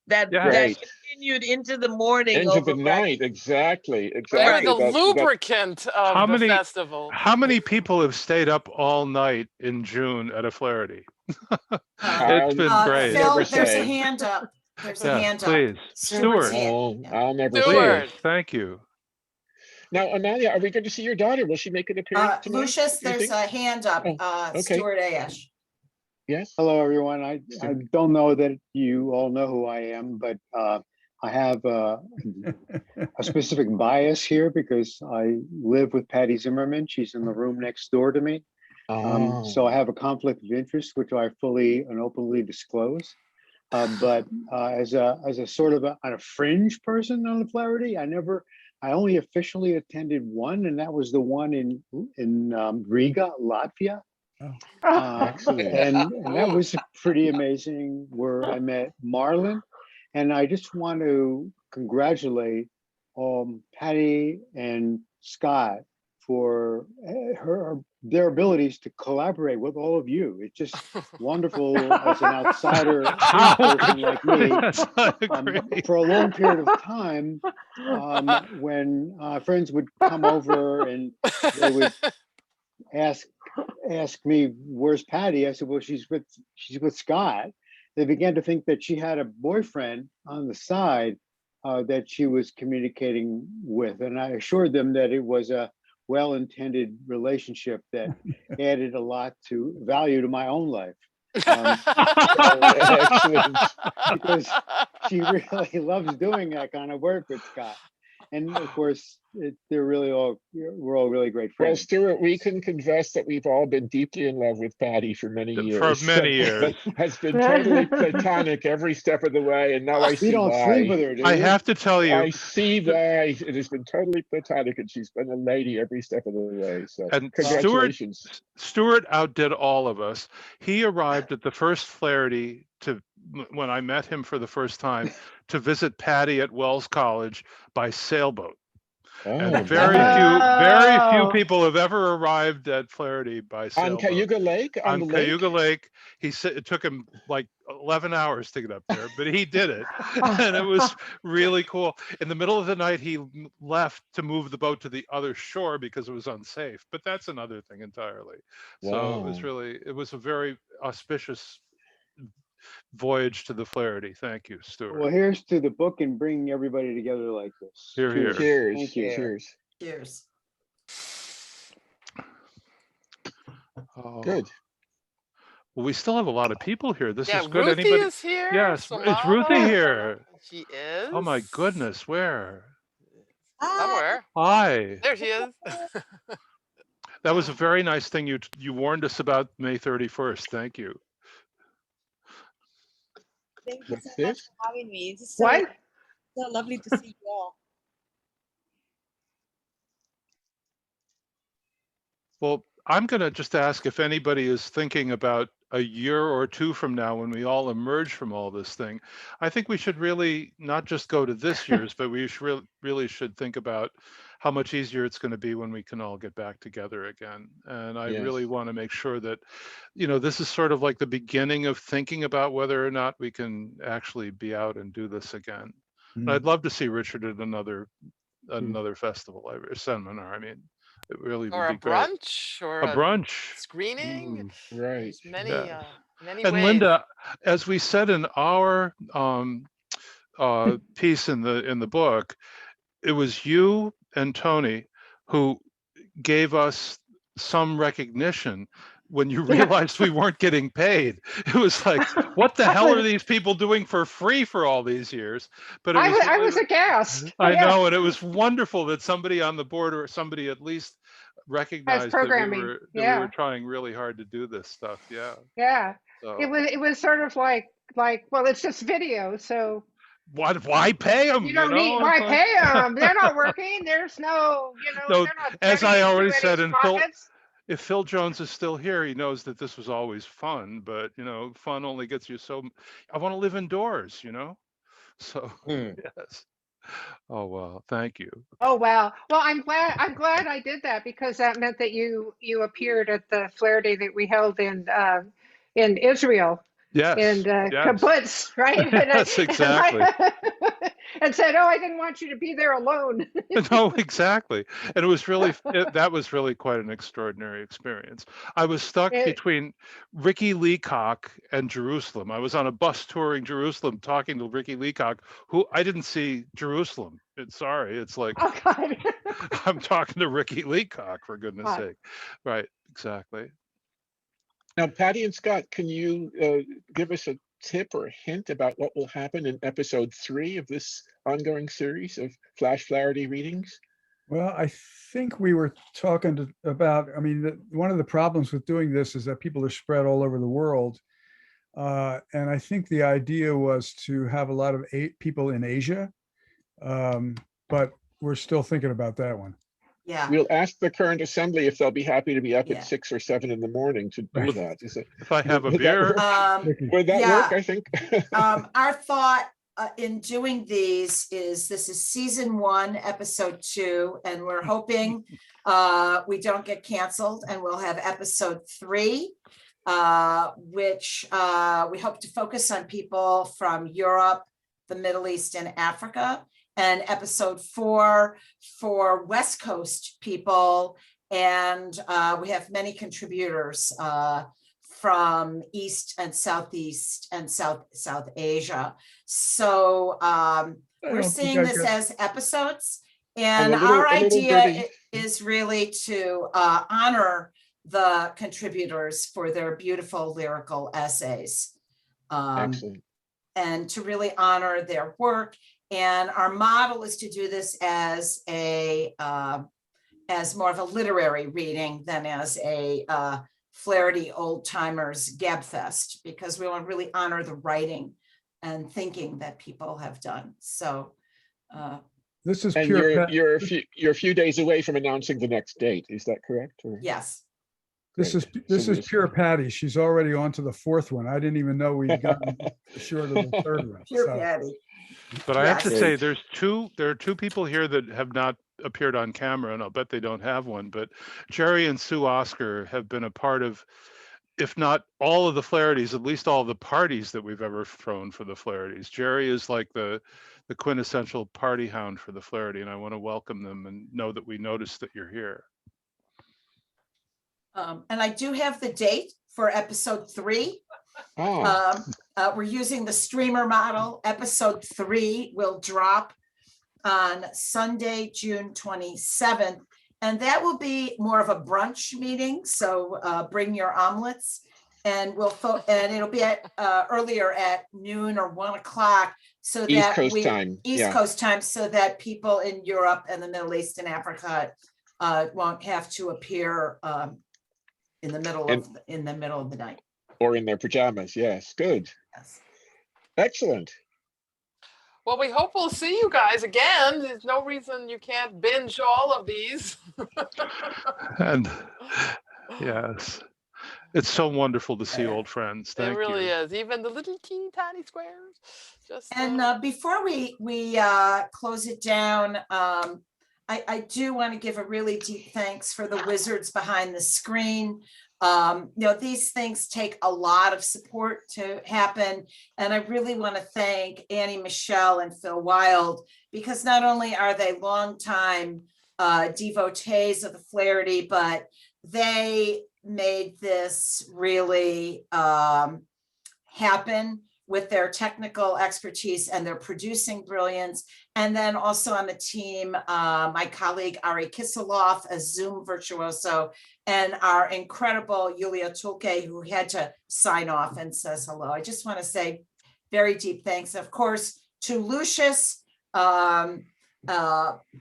that continued into the morning. Into the night, exactly. They were the lubricant of the festival. How many people have stayed up all night in June at a Flaherty? It's been great. Phil, there's a hand up. There's a hand please. up. Stuart. I'll never Please. Thank you. Now, Amalia, are we going to see your daughter? Will she make an appearance tonight? Lucius, there's a hand up. Stuart Ash. Yes. Hello, everyone. I don't know that you all know who I am, but I have a specific bias here because I live with Patty Zimmerman. She's in the room next door to me. So I have a conflict of interest, which I fully and openly disclose. But as a sort of on a fringe person on the Flaherty, I only officially attended one, and that was the one in Riga, Latvia. And that was pretty amazing, where I met Marlon. And I just want to congratulate Patty and Scott for their abilities to collaborate with all of you. It's just wonderful as an outsider person like me. For a long period of time, when friends would come over and they would ask me, where's Patty? I said, well, she's with Scott. They began to think that she had a boyfriend on the side that she was communicating with. And I assured them that it was a well-intended relationship that added a lot to value to my own life. Because she really loves doing that kind of work with Scott. And of course, we're all really great friends. Well, Stuart, we can confess that we've all been deeply in love with Patty for many years. For many years. Has been totally platonic every step of the way, and now I see why. Sleep with her, do you? I have to tell you. I see why it has been totally platonic, and she's been a lady every step of the way. So and congratulations. Stuart outdid all of us. He arrived at the first Flaherty when I met him for the first time to visit Patty at Wells College by sailboat. And very few people have ever arrived at Flaherty by sailboat. On Cayuga Lake? On Cayuga Lake. He said it took him like 11 hours to get up there, but he did it. And it was really cool. In the middle of the night, he left to move the boat to the other shore because it was unsafe. But that's another thing entirely. So it was a very auspicious voyage to the Flaherty. Thank you, Stuart. Well, here's to the book and bringing everybody together like this. Here, here. Cheers. Thank you. Cheers. Cheers. Good. Well, we still have a lot of people here. This is good. Ruthie Anybody? is here. Yes, Samara. is Ruthie here? She is. Oh my goodness, where? Somewhere. Hi. There she is. That was a very nice thing you warned us about May 31st. Thank you. Thank you so much for having me. It's so lovely to see you all. Well, I'm going to just ask if anybody is thinking about a year or two from now when we all emerge from all this thing. I think we should really not just go to this year's, but we should really should think about how much easier it's going to be when we can all get back together again. And I really want to make sure that, this is sort of like the beginning of thinking about whether or not we can actually be out and do this again. And I'd love to see Richard at another festival or seminar. I mean, it really would Or a be great. brunch or A a brunch. screening. Right. There's many, Yes. many And ways. Linda, as we said in our piece in the book, it was you and Tony who gave us some recognition when you realized we weren't getting paid. It was like, what the hell are these people doing for free for all these years? But I was aghast. I know, and it was wonderful that somebody on the board or somebody at least recognized that we were trying really hard to do this stuff. Yeah. Yeah. So. It was sort of like, well, it's just video, so why pay them? You don't need, why pay them? They're not working. There's no, no, they're not. As I already said, and if Phil Jones is still here, he knows that this was always fun, but fun only gets you so. I want to live indoors, So yes. Oh well, thank you. Oh wow. Well, I'm glad I did that, because that meant that you appeared at the Flaherty that we held in Israel. Yes. In kibbutz, right? Yes, exactly. And said, "Oh, I didn't want you to be there alone." No, exactly. And it was really that was really quite an extraordinary experience. I was stuck between Ricky Leacock and Jerusalem. I was on a bus touring Jerusalem talking to Ricky Leacock, who I didn't see Jerusalem. It's like, oh God. I'm talking to Ricky Leacock, for goodness sake. Right, exactly. Now, Patty and Scott, can you give us a tip or a hint about what will happen in episode 3 of this ongoing series of Flash Flaherty readings? Well, I think we were talking about, one of the problems with doing this is that people are spread all over the world. And I think the idea was to have a lot of people in Asia, but we're still thinking about that one. Yeah. We'll ask the current assembly if they'll be happy to be up at 6 or 7 in the morning to do that. Is it? If I have a beer, would that work? I think. Our thought in doing these is this is season 1, episode 2, and we're hoping we don't get canceled, and we'll have episode 3, which we hope to focus on people from Europe, the Middle East, and Africa. And episode 4 for West Coast people. And we have many contributors from East and Southeast and South Asia. So we're seeing this as episodes. And our idea is really to honor the contributors for their beautiful lyrical essays. Excellent. And to really honor their work. And our model is to do this as more of a literary reading than as a Flaherty old timers Gabfest, because we want to really honor the writing and thinking that people have done. So this is pure. You're a few days away from announcing the next date. Is that correct? Or? Yes. This is pure Patty. She's already on to the 4th one. I didn't even know we'd gotten short of the 3rd one. Pure Patty. But I have to say, there are 2 people here that have not appeared on camera, and I'll bet they don't have one. But Jerry and Sue Oscar have been a part of, if not all of the Flahertys, at least all of the parties that we've ever thrown for the Flahertys. Jerry is like the quintessential party hound for the Flaherty, and I want to welcome them and know that we noticed that you're here. And I do have the date for episode 3. We're using the streamer model. Episode 3 will drop on Sunday, June 27th, and that will be more of a brunch meeting. So bring your omelets, and it'll be at earlier at noon or 1 o'clock, so that East Coast time, so that people in Europe and the Middle East and Africa won't have to appear in the middle of the night. Or in their pajamas. Yes, good. Yes. Excellent. Well, we hope we'll see you guys again. There's no reason you can't binge all of these. And yes, it's so wonderful to see old friends. It Thank really you. is. Even the little teeny tiny squares. Just And before we close it down, I do want to give a really deep thanks for the wizards behind the screen. These things take a lot of support to happen. And I really want to thank Annie Michelle and Phil Wild, because not only are they longtime devotees of the Flaherty, but they made this really happen with their technical expertise and their producing brilliance. And then also on the team, my colleague Ari Kisilov, a Zoom virtuoso, and our incredible Yulia Tulke, who had to sign off and says hello. I just want to say very deep thanks, of course, to Lucius,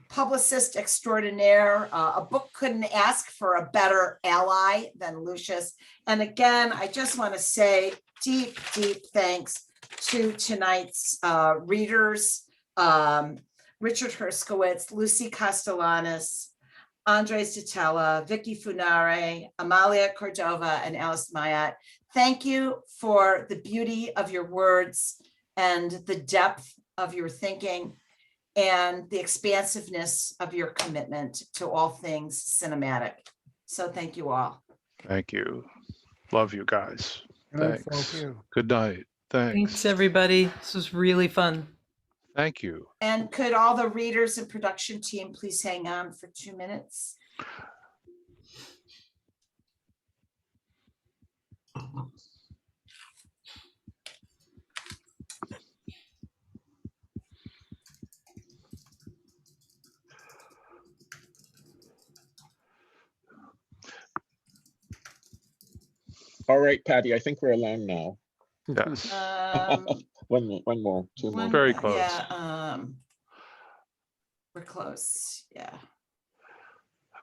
publicist extraordinaire. A book couldn't ask for a better ally than Lucius. And again, I just want to say deep thanks to tonight's readers, Richard Herskowitz, Lucy Castellanos, Andres Ditella, Vicky Funare, Amalia Cordova, and Alice Mayat. Thank you for the beauty of your words and the depth of your thinking and the expansiveness of your commitment to all things cinematic. So thank you all. Thank you. Love you guys. Good night, Thanks. folks. Good night. Thanks, everybody. This was really fun. Thank you. And could all the readers and production team please hang on for 2 minutes? All right, Patty, I think we're alone now. Yes. One more, two more. Very close. Yeah, we're close. Yeah.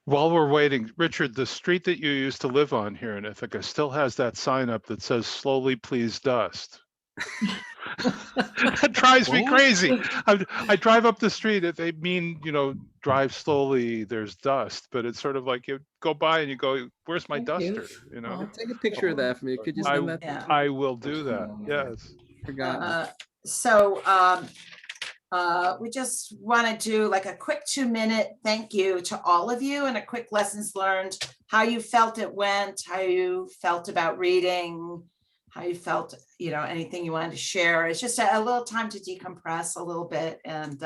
While we're waiting, Richard, the street that you used to live on here in Ithaca still has that sign up that says "Slowly, please, dust." That drives me crazy. I drive up the street. They mean, drive slowly. There's dust, but it's sort of like you go by and you go, "Where's my duster?" Take a picture of that for me. Could you send that? I will do that. Yes. Forgot. We just want to do like a quick 2-minute thank you to all of you and a quick lessons learned, how you felt it went, how you felt about reading, how you felt, anything you wanted to share. It's just a little time to decompress a little bit. And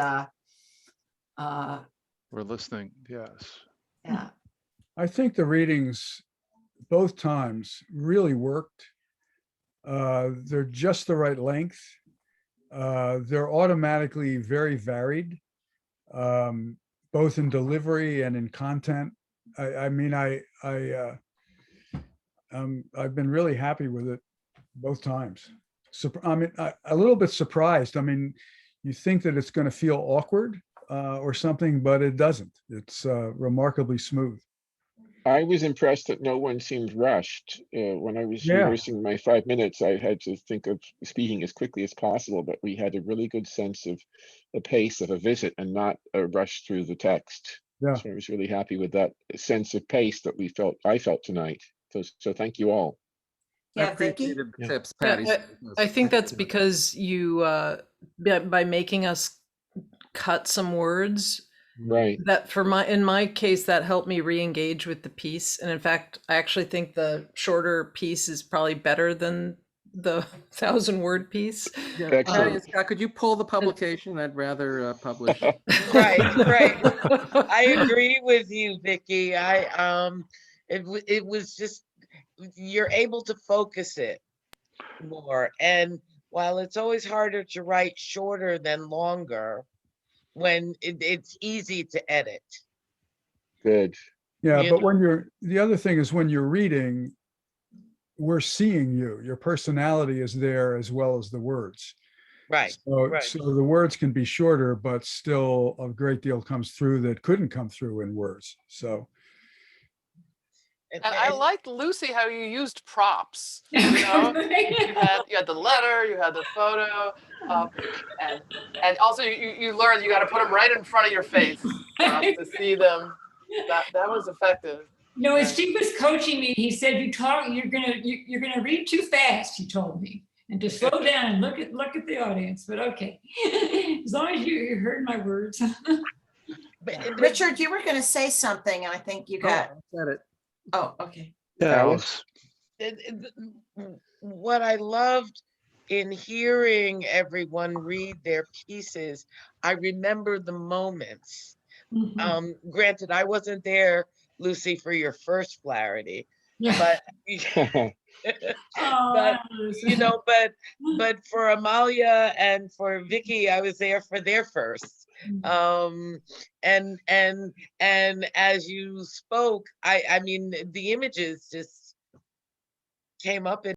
we're listening. Yes. Yeah. I think the readings both times really worked. They're just the right length. They're automatically very varied, both in delivery and in content. I've been really happy with it both times. So, a little bit surprised. You think that it's going to feel awkward or something, but it doesn't. It's remarkably smooth. I was impressed that no one seemed rushed. When I was rehearsing my 5 minutes, I had to think of speaking as quickly as possible, but we had a really good sense of the pace of a visit and not a rush through the text. Yeah. So I was really happy with that sense of pace that I felt tonight. So thank you all. Yeah, Vicky? Tips, Patty. I think that's because you, by making us cut some words, right, that in my case, that helped me re-engage with the piece. And in fact, I actually think the shorter piece is probably better than the 1,000-word piece. Yeah, Patty and Scott, could you pull the publication? I'd rather publish. Right. I agree with you, Vicky. It was just, you're able to focus it more. And while it's always harder to write shorter than longer, when it's easy to edit. Good. Yeah, but the other thing is when you're reading, we're seeing you. Your personality is there as well as the words. Right. So the words can be shorter, but still a great deal comes through that couldn't come through in words. So. And I liked, Lucy, how you used props. You know, you had the letter, you had the photo, and also you learned you got to put them right in front of your face for us to see them. That was effective. No, as Steve was coaching me, he said, you're gonna read too fast, he told me. And to slow down and look at the audience, but okay. As long as you heard my words. Richard, you were gonna say something, and I think you got. Said it. Oh, okay. Alice? What I loved in hearing everyone read their pieces, I remember the moments. Granted, I wasn't there, Lucy, for your first Flaherty, but but for Amalia and for Vicky, I was there for their first. And as you spoke, I mean, the images just came up